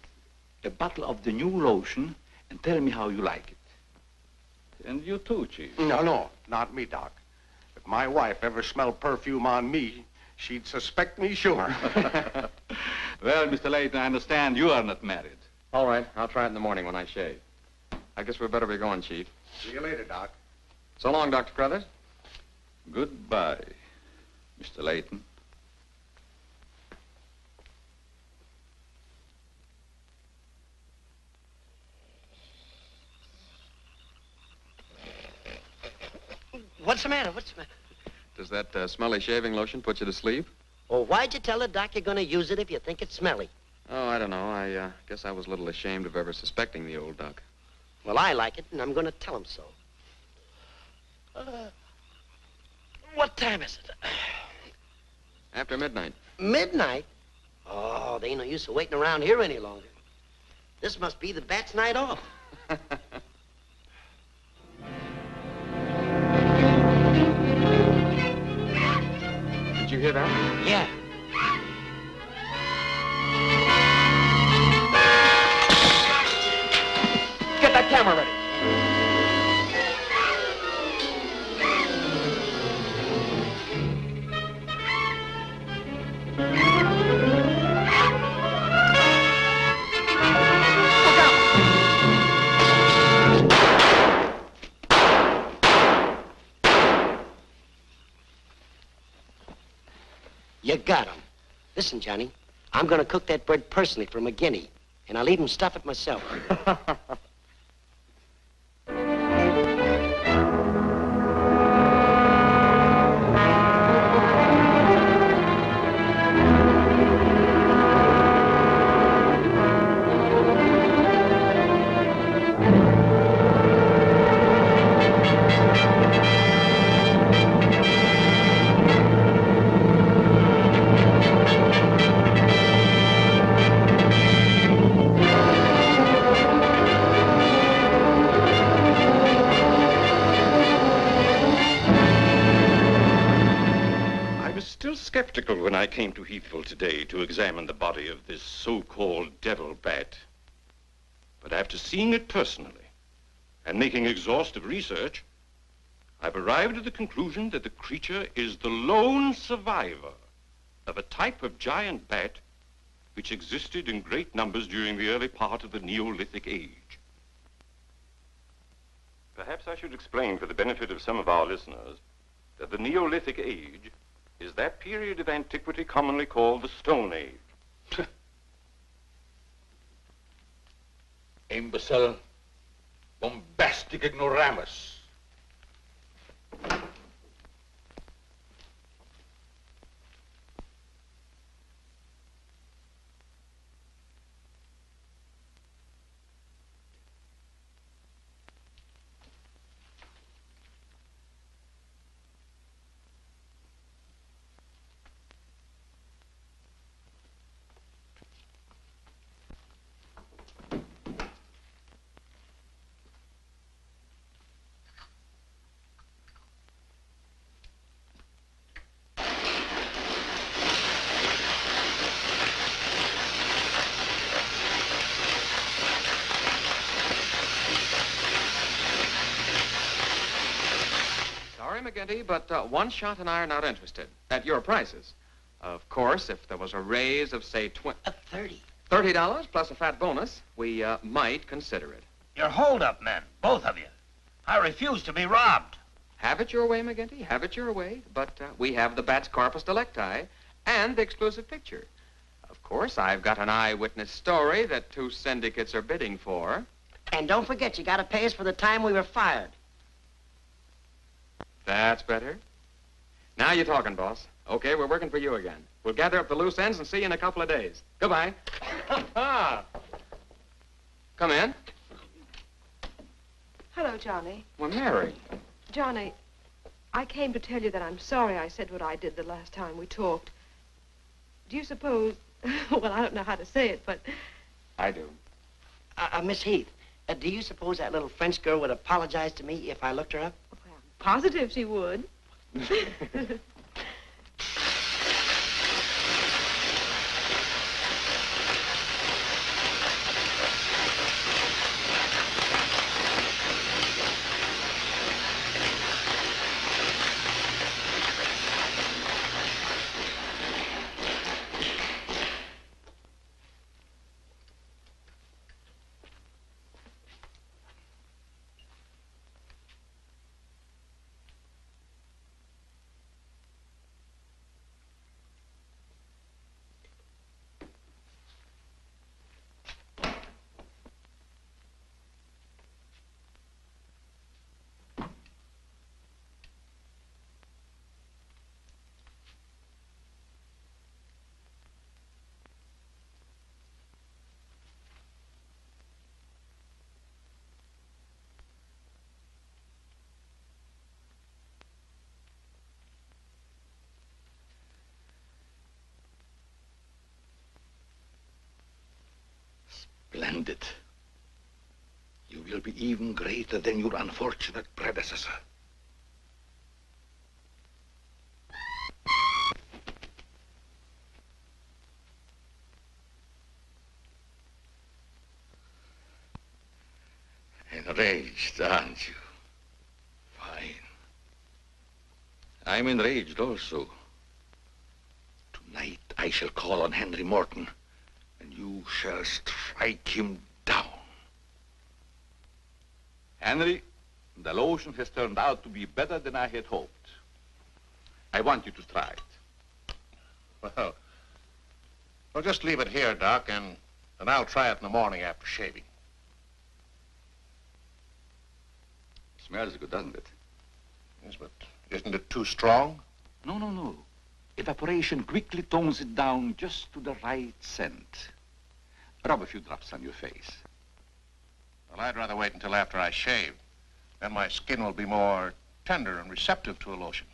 [SPEAKER 2] a bottle of the new lotion and tell me how you like it. And you too, Chief.
[SPEAKER 3] No, not me, Doc. If my wife ever smelled perfume on me, she'd suspect me sure.
[SPEAKER 2] Well, Mr. Layton, I understand you are not married.
[SPEAKER 11] All right, I'll try it in the morning when I shave. I guess we better be going, Chief.
[SPEAKER 3] See you later, Doc.
[SPEAKER 11] So long, Dr. Crothers.
[SPEAKER 2] Goodbye, Mr. Layton.
[SPEAKER 13] What's the matter? What's the matter?
[SPEAKER 11] Does that smelly shaving lotion put you to sleep?
[SPEAKER 13] Oh, why'd you tell the doc you're going to use it if you think it's smelly?
[SPEAKER 11] Oh, I don't know. I guess I was a little ashamed of ever suspecting the old duck.
[SPEAKER 13] Well, I like it, and I'm going to tell him so. What time is it?
[SPEAKER 11] After midnight.
[SPEAKER 13] Midnight? Oh, there ain't no use of waiting around here any longer. This must be the bat's night off.
[SPEAKER 11] Did you hear that?
[SPEAKER 13] Yeah.
[SPEAKER 11] Get that camera ready.
[SPEAKER 13] You got him. Listen, Johnny, I'm going to cook that bird personally for McGinney, and I'll even stuff it myself.
[SPEAKER 14] little skeptical when I came to Heathville today to examine the body of this so-called devil bat. But after seeing it personally and making exhaustive research, I've arrived at the conclusion that the creature is the lone survivor of a type of giant bat which existed in great numbers during the early part of the Neolithic age. Perhaps I should explain for the benefit of some of our listeners that the Neolithic age is that period of antiquity commonly called the Stone Age.
[SPEAKER 5] Imbecile, bombastic ignoramus.
[SPEAKER 11] McGinty, but One Shot and I are not interested. At your prices. Of course, if there was a raise of, say, $30 plus a fat bonus, we might consider it.
[SPEAKER 15] You're hold-up men, both of you. I refuse to be robbed.
[SPEAKER 11] Have it your way, McGinty. Have it your way. But we have the bat's corpus delicti and the exclusive picture. Of course, I've got an eyewitness story that 2 syndicates are bidding for.
[SPEAKER 13] And don't forget, you got to pay us for the time we were fired.
[SPEAKER 11] That's better. Now you're talking, boss. Okay, we're working for you again. We'll gather up the loose ends and see you in a couple of days. Goodbye. Come in.
[SPEAKER 6] Hello, Johnny.
[SPEAKER 11] Well, Mary.
[SPEAKER 6] Johnny, I came to tell you that I'm sorry I said what I did the last time we talked. Do you suppose... well, I don't know how to say it, but...
[SPEAKER 11] I do.
[SPEAKER 13] Miss Heath, do you suppose that little French girl would apologize to me if I looked her up?
[SPEAKER 6] Positive she would.
[SPEAKER 1] Splendid. You will be even greater than your unfortunate predecessor. Enraged, aren't you? Fine. I'm enraged also. Tonight I shall call on Henry Morton, and you shall strike him down.
[SPEAKER 2] Henry, the lotion has turned out to be better than I had hoped. I want you to try it.
[SPEAKER 4] Well, just leave it here, Doc, and I'll try it in the morning after shaving.
[SPEAKER 2] Smells good, doesn't it?
[SPEAKER 4] Yes, but isn't it too strong?
[SPEAKER 1] No, no, no. Evaporation quickly tones it down just to the right scent. Rub a few drops on your face.
[SPEAKER 4] Well, I'd rather wait until after I shave. Then my skin will be more tender and receptive to a lotion.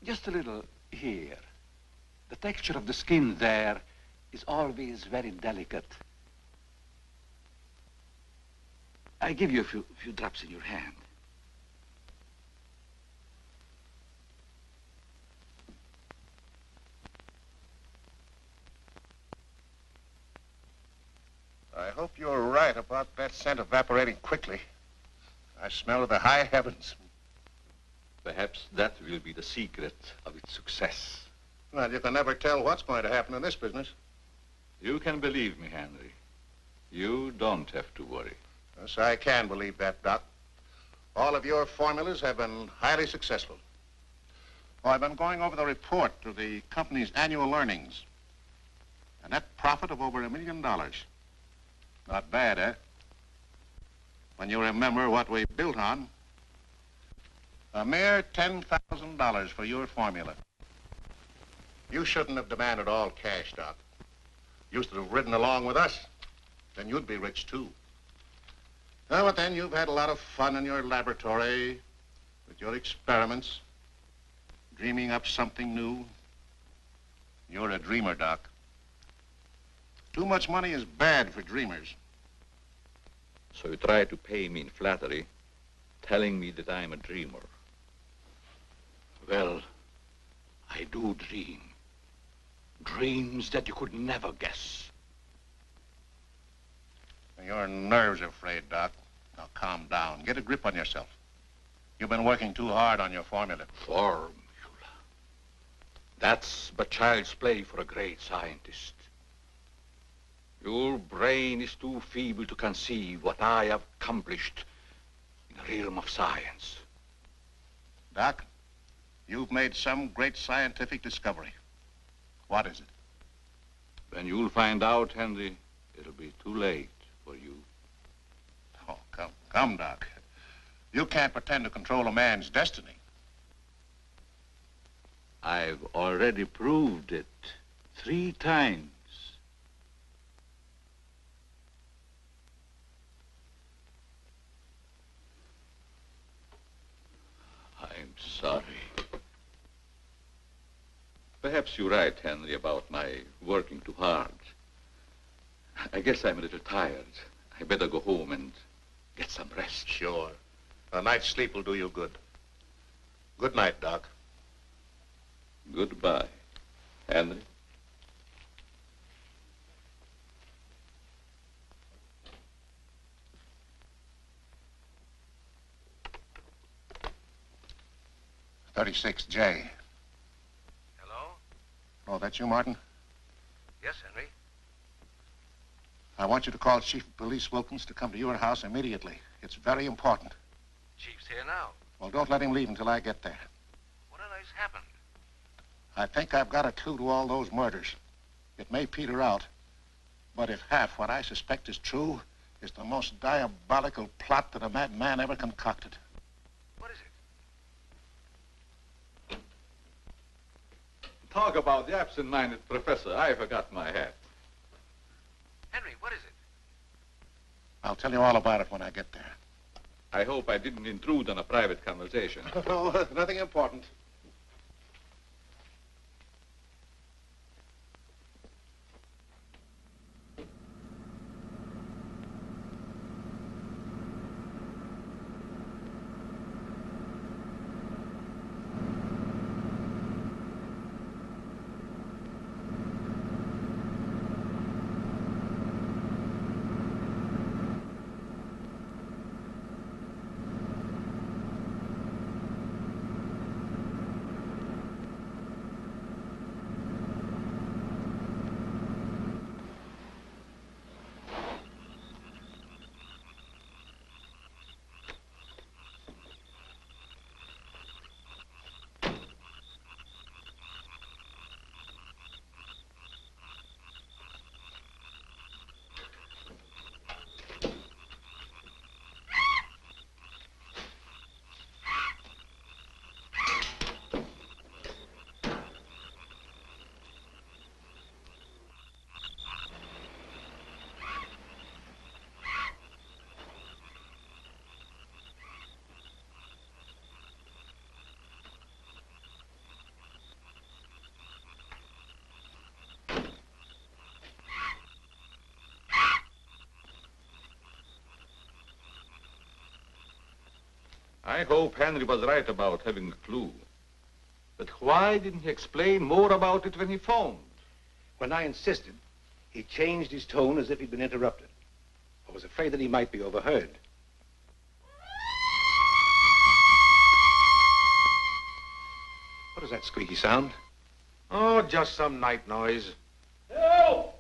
[SPEAKER 1] Just a little here. The texture of the skin there is always very delicate. I give you a few drops in your hand.
[SPEAKER 4] I hope you're right about that scent evaporating quickly. I smell the high heavens.
[SPEAKER 2] Perhaps that will be the secret of its success.
[SPEAKER 4] Well, you can never tell what's going to happen in this business.
[SPEAKER 2] You can believe me, Henry. You don't have to worry.
[SPEAKER 4] Yes, I can believe that, Doc. All of your formulas have been highly successful. Oh, I've been going over the report of the company's annual earnings. A net profit of over $1 million. Not bad, eh? When you remember what we built on. A mere $10,000 for your formula. You shouldn't have demanded all cash, Doc. You should have ridden along with us. Then you'd be rich, too. Oh, but then you've had a lot of fun in your laboratory with your experiments, dreaming up something new. You're a dreamer, Doc. Too much money is bad for dreamers.
[SPEAKER 2] So you try to pay me in flattery, telling me that I'm a dreamer.
[SPEAKER 1] Well, I do dream. Dreams that you could never guess.
[SPEAKER 4] Your nerves are frayed, Doc. Now calm down. Get a grip on yourself. You've been working too hard on your formula.
[SPEAKER 1] Formula. That's but child's play for a great scientist. Your brain is too feeble to conceive what I have accomplished in the realm of science.
[SPEAKER 4] Doc, you've made some great scientific discovery. What is it?
[SPEAKER 2] When you'll find out, Henry, it'll be too late for you.
[SPEAKER 4] Oh, come, Doc. You can't pretend to control a man's destiny.
[SPEAKER 1] I've already proved it 3 times. I'm sorry.
[SPEAKER 2] Perhaps you're right, Henry, about my working too hard. I guess I'm a little tired. I better go home and get some rest.
[SPEAKER 4] Sure. A night's sleep will do you good. Good night, Doc.
[SPEAKER 2] Goodbye, Henry.
[SPEAKER 4] $36J.
[SPEAKER 3] Hello?
[SPEAKER 4] Oh, that's you, Martin?
[SPEAKER 3] Yes, Henry.
[SPEAKER 4] I want you to call Chief of Police Wilkins to come to your house immediately. It's very important.
[SPEAKER 3] Chief's here now.
[SPEAKER 4] Well, don't let him leave until I get there.
[SPEAKER 3] What on earth's happened?
[SPEAKER 4] I think I've got a clue to all those murders. It may peter out, but if half what I suspect is true, it's the most diabolical plot that a madman ever concocted.
[SPEAKER 3] What is it?
[SPEAKER 2] Talk about the absent-minded professor. I forgot my hat.
[SPEAKER 3] Henry, what is it?
[SPEAKER 4] I'll tell you all about it when I get there.
[SPEAKER 2] I hope I didn't intrude on a private conversation.
[SPEAKER 4] No, nothing important.
[SPEAKER 2] I hope Henry was right about having a clue. But why didn't he explain more about it when he phoned?
[SPEAKER 3] When I insisted, he changed his tone as if he'd been interrupted. I was afraid that he might be overheard. What is that squeaky sound?
[SPEAKER 5] Oh, just some night noise.
[SPEAKER 15] Help!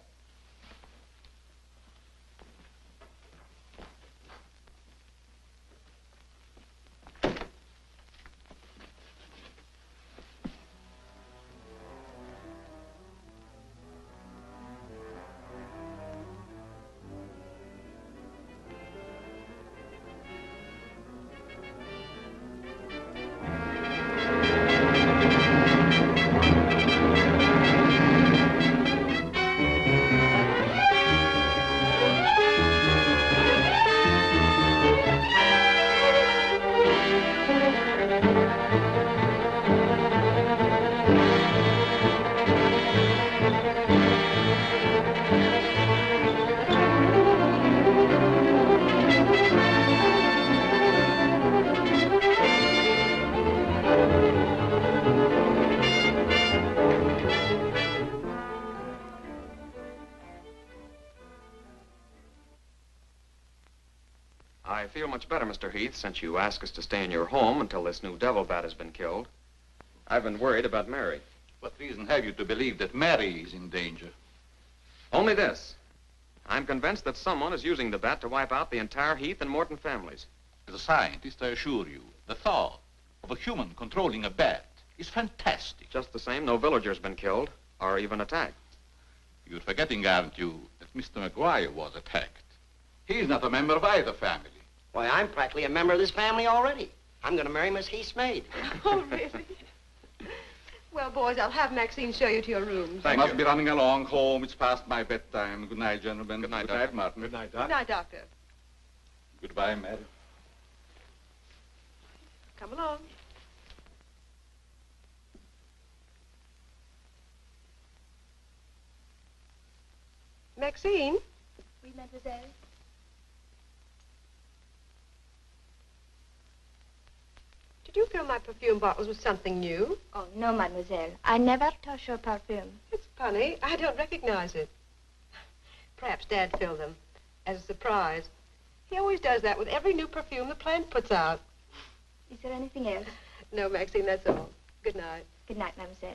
[SPEAKER 11] I feel much better, Mr. Heath, since you asked us to stay in your home until this new devil bat has been killed. I've been worried about Mary.
[SPEAKER 2] What reason have you to believe that Mary is in danger?
[SPEAKER 11] Only this. I'm convinced that someone is using the bat to wipe out the entire Heath and Morton families.
[SPEAKER 2] As a scientist, I assure you, the thought of a human controlling a bat is fantastic.
[SPEAKER 11] Just the same, no villager's been killed or even attacked.
[SPEAKER 2] You're forgetting, aren't you, that Mr. McGuire was attacked. He's not a member of either family.
[SPEAKER 13] Why, I'm practically a member of this family already. I'm going to marry Miss Heath's maid.
[SPEAKER 6] Oh, really? Well, boys, I'll have Maxine show you to your rooms.
[SPEAKER 2] I must be running along home. It's past my bedtime. Good night, gentlemen.
[SPEAKER 11] Good night,
[SPEAKER 2] Good night, Martin.
[SPEAKER 3] Good night, Doc.
[SPEAKER 6] Good night, Doctor.
[SPEAKER 2] Goodbye, Mary.
[SPEAKER 6] Come along. Maxine?
[SPEAKER 12] Oui, mademoiselle.
[SPEAKER 6] Did you fill my perfume bottles with something new?
[SPEAKER 12] Oh, no, mademoiselle. I never touch your perfume.
[SPEAKER 6] It's funny. I don't recognize it. Perhaps Dad filled them as a surprise. He always does that with every new perfume the plant puts out.
[SPEAKER 12] Is there anything else?
[SPEAKER 6] No, Maxine, that's all. Good night.
[SPEAKER 12] Good night, mademoiselle.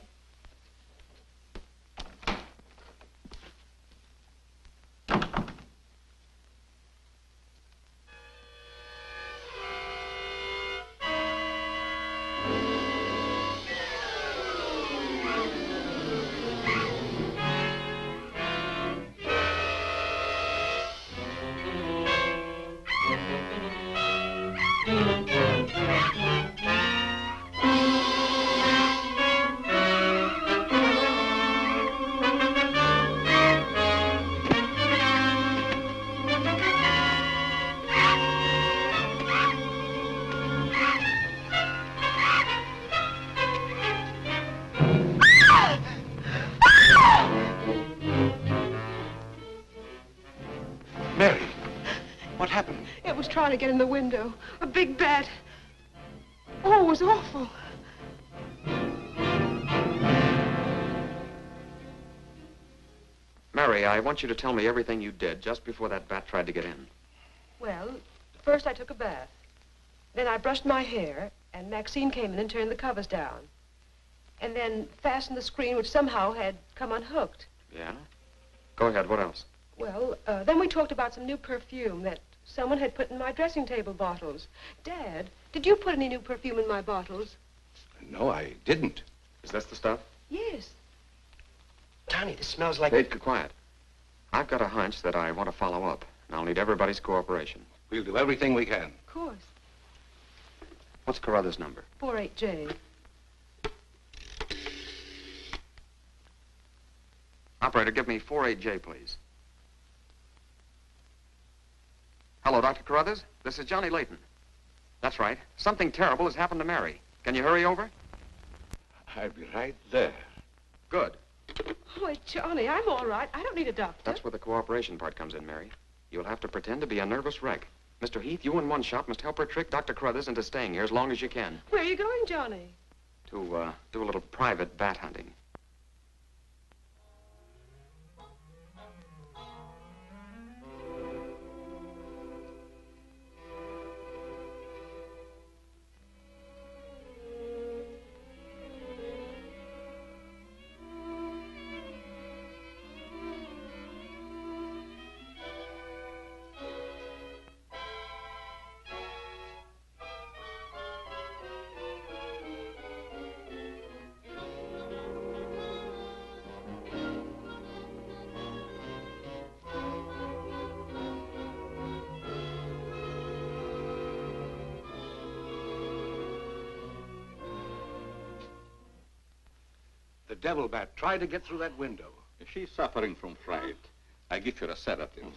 [SPEAKER 3] Mary, what happened?
[SPEAKER 6] It was trying to get in the window. A big bat. Oh, it was awful.
[SPEAKER 11] Mary, I want you to tell me everything you did just before that bat tried to get in.
[SPEAKER 6] Well, first I took a bath. Then I brushed my hair, and Maxine came in and turned the covers down. And then fastened the screen, which somehow had come unhooked.
[SPEAKER 11] Yeah? Go ahead, what else?
[SPEAKER 6] Well, then we talked about some new perfume that someone had put in my dressing table bottles. Dad, did you put any new perfume in my bottles?
[SPEAKER 3] No, I didn't.
[SPEAKER 11] Is this the stuff?
[SPEAKER 6] Yes.
[SPEAKER 13] Tony, this smells like...
[SPEAKER 11] Hey, quiet. I've got a hunch that I want to follow up, and I'll need everybody's cooperation.
[SPEAKER 3] We'll do everything we can.
[SPEAKER 6] Of course.
[SPEAKER 11] What's Carruthers' number?
[SPEAKER 6] 48J.
[SPEAKER 11] Operator, give me 48J, please. Hello, Dr. Carruthers. This is Johnny Layton. That's right. Something terrible has happened to Mary. Can you hurry over?
[SPEAKER 2] I'll be right there.
[SPEAKER 11] Good.
[SPEAKER 6] Oh, Johnny, I'm all right. I don't need a doctor.
[SPEAKER 11] That's where the cooperation part comes in, Mary. You'll have to pretend to be a nervous wreck. Mr. Heath, you in one shot must help her trick Dr. Carruthers into staying here as long as you can.
[SPEAKER 6] Where are you going, Johnny?
[SPEAKER 11] To, do a little private bat hunting.
[SPEAKER 3] The devil bat tried to get through that window.
[SPEAKER 2] If she's suffering from fright, I give her a sedative.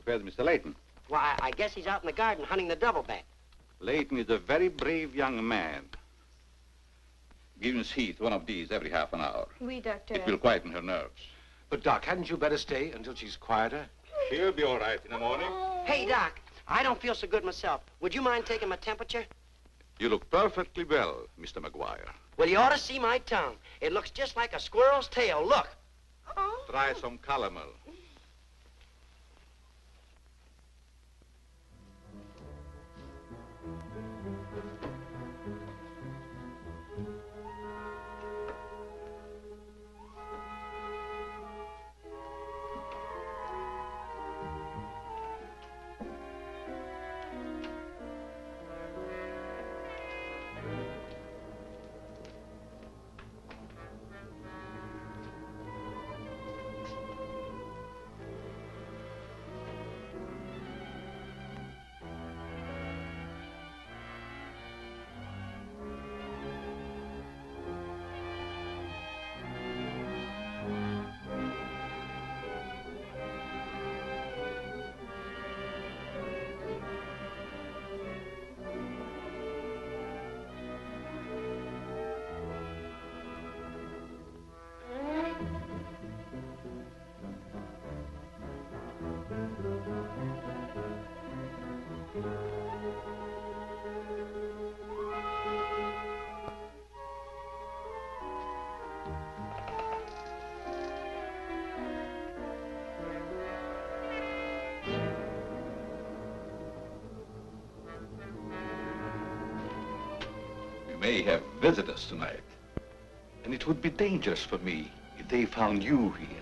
[SPEAKER 2] Where's Mr. Layton?
[SPEAKER 13] Why, I guess he's out in the garden hunting the devil bat.
[SPEAKER 2] Layton is a very brave young man. Give Miss Heath one of these every half an hour.
[SPEAKER 12] Oui, Doctor.
[SPEAKER 2] It will quieten her nerves.
[SPEAKER 3] But, Doc, hadn't you better stay until she's quieter?
[SPEAKER 2] She'll be all right in the morning.
[SPEAKER 13] Hey, Doc, I don't feel so good myself. Would you mind taking my temperature?
[SPEAKER 2] You look perfectly well, Mr. McGuire.
[SPEAKER 13] Well, you ought to see my tongue. It looks just like a squirrel's tail. Look.
[SPEAKER 2] Try some calomel.
[SPEAKER 1] May have visitors tonight. And it would be dangerous for me if they found you here.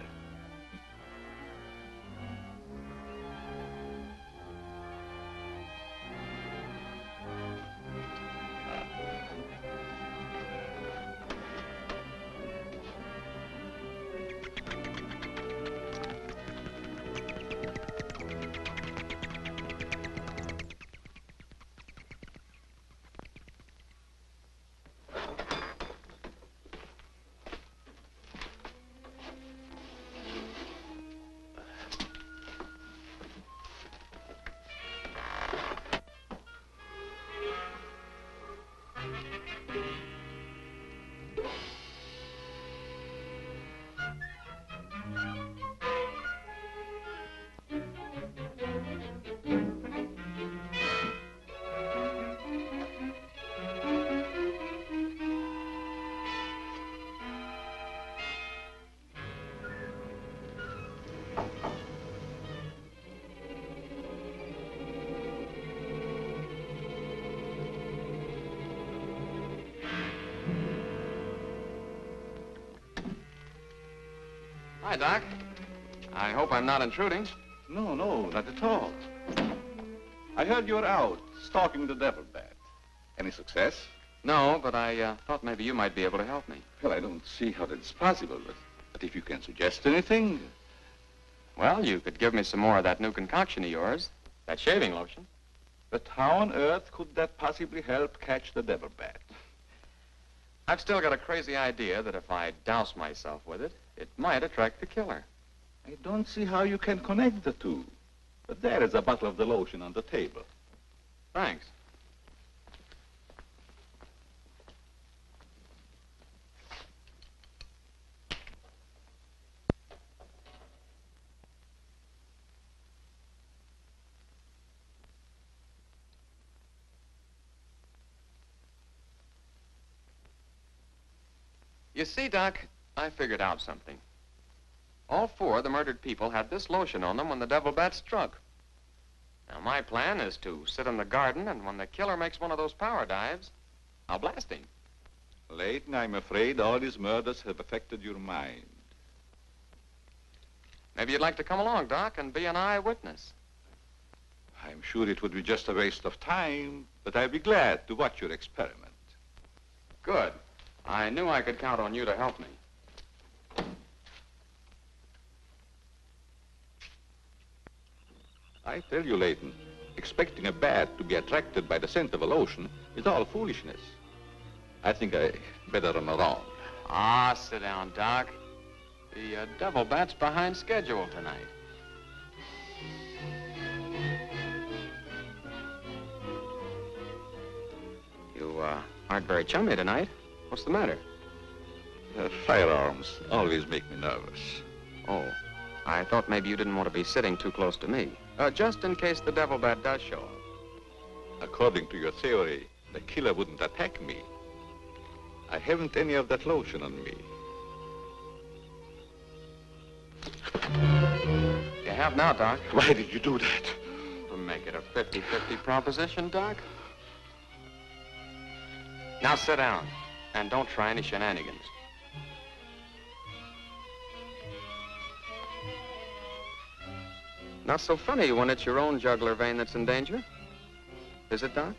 [SPEAKER 11] Hi, Doc. I hope I'm not intruding.
[SPEAKER 2] No, not at all. I heard you were out stalking the devil bat. Any success?
[SPEAKER 11] No, but I thought maybe you might be able to help me.
[SPEAKER 2] Well, I don't see how that's possible, but if you can suggest anything...
[SPEAKER 11] Well, you could give me some more of that new concoction of yours, that shaving lotion.
[SPEAKER 2] But how on earth could that possibly help catch the devil bat?
[SPEAKER 11] I've still got a crazy idea that if I douse myself with it, it might attract the killer.
[SPEAKER 2] I don't see how you can connect the two. But there is a bottle of the lotion on the table.
[SPEAKER 11] Thanks. You see, Doc, I figured out something. All four of the murdered people had this lotion on them when the devil bat struck. Now, my plan is to sit in the garden, and when the killer makes one of those power dives, I'll blast him.
[SPEAKER 2] Layton, I'm afraid all these murders have affected your mind.
[SPEAKER 11] Maybe you'd like to come along, Doc, and be an eyewitness.
[SPEAKER 2] I'm sure it would be just a waste of time, but I'd be glad to watch your experiment.
[SPEAKER 11] Good. I knew I could count on you to help me.
[SPEAKER 2] I tell you, Layton, expecting a bat to be attracted by the scent of a lotion is all foolishness. I think I better run around.
[SPEAKER 11] Ah, sit down, Doc. The Devil Bat's behind schedule tonight. You, aren't very chummy tonight. What's the matter?
[SPEAKER 2] Firearms always make me nervous.
[SPEAKER 11] Oh, I thought maybe you didn't want to be sitting too close to me. Just in case the Devil Bat does show up.
[SPEAKER 2] According to your theory, the killer wouldn't attack me. I haven't any of that lotion on me.
[SPEAKER 11] You have now, Doc.
[SPEAKER 2] Why did you do that?
[SPEAKER 11] To make it a 50-50 proposition, Doc. Now sit down, and don't try any shenanigans. Not so funny when it's your own jugular vein that's in danger. Is it, Doc?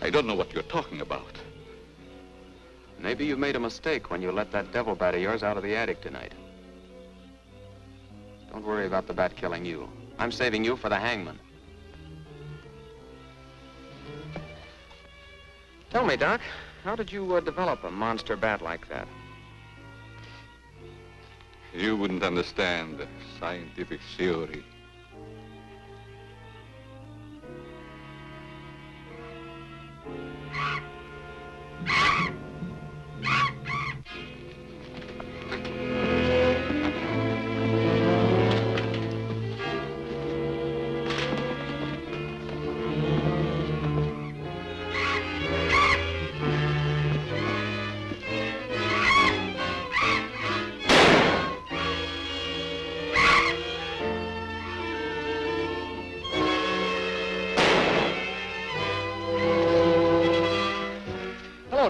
[SPEAKER 2] I don't know what you're talking about.
[SPEAKER 11] Maybe you made a mistake when you let that devil bat of yours out of the attic tonight. Don't worry about the bat killing you. I'm saving you for the hangman. Tell me, Doc, how did you develop a monster bat like that?
[SPEAKER 2] You wouldn't understand the scientific theory.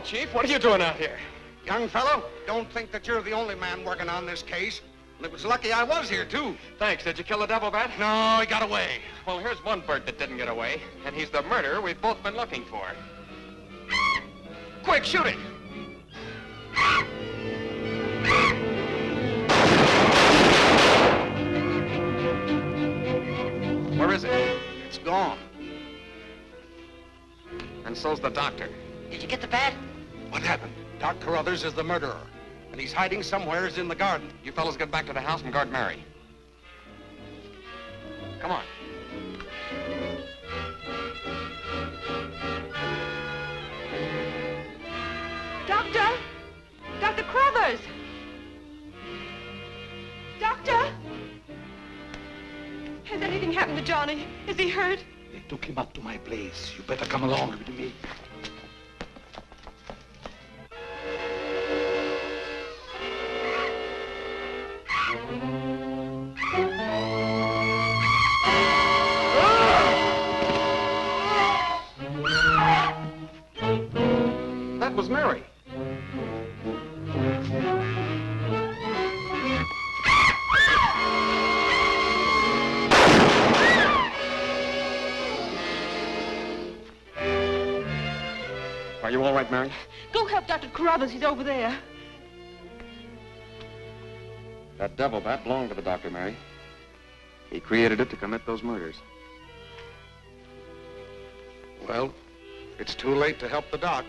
[SPEAKER 11] Chief, what are you doing out here?
[SPEAKER 3] Young fellow, don't think that you're the only man working on this case. And it was lucky I was here, too.
[SPEAKER 11] Thanks. Did you kill the devil bat?
[SPEAKER 3] No, he got away.
[SPEAKER 11] Well, here's one bird that didn't get away, and he's the murderer we've both been looking for. Quick, shoot it! Where is it?
[SPEAKER 3] It's gone.
[SPEAKER 11] And so's the doctor.
[SPEAKER 13] Did you get the bat?
[SPEAKER 3] What happened? Doc Carruthers is the murderer, and he's hiding somewheres in the garden.
[SPEAKER 11] You fellas get back to the house and guard Mary. Come on.
[SPEAKER 6] Doctor! Dr. Carruthers! Doctor! Has anything happened to Johnny? Is he hurt?
[SPEAKER 1] They took him up to my place. You better come along with me.
[SPEAKER 11] That was Mary. Are you all right, Mary?
[SPEAKER 6] Go help Dr. Carruthers. He's over there.
[SPEAKER 11] That devil bat belonged to the doctor, Mary. He created it to commit those murders.
[SPEAKER 3] Well, it's too late to help the doc.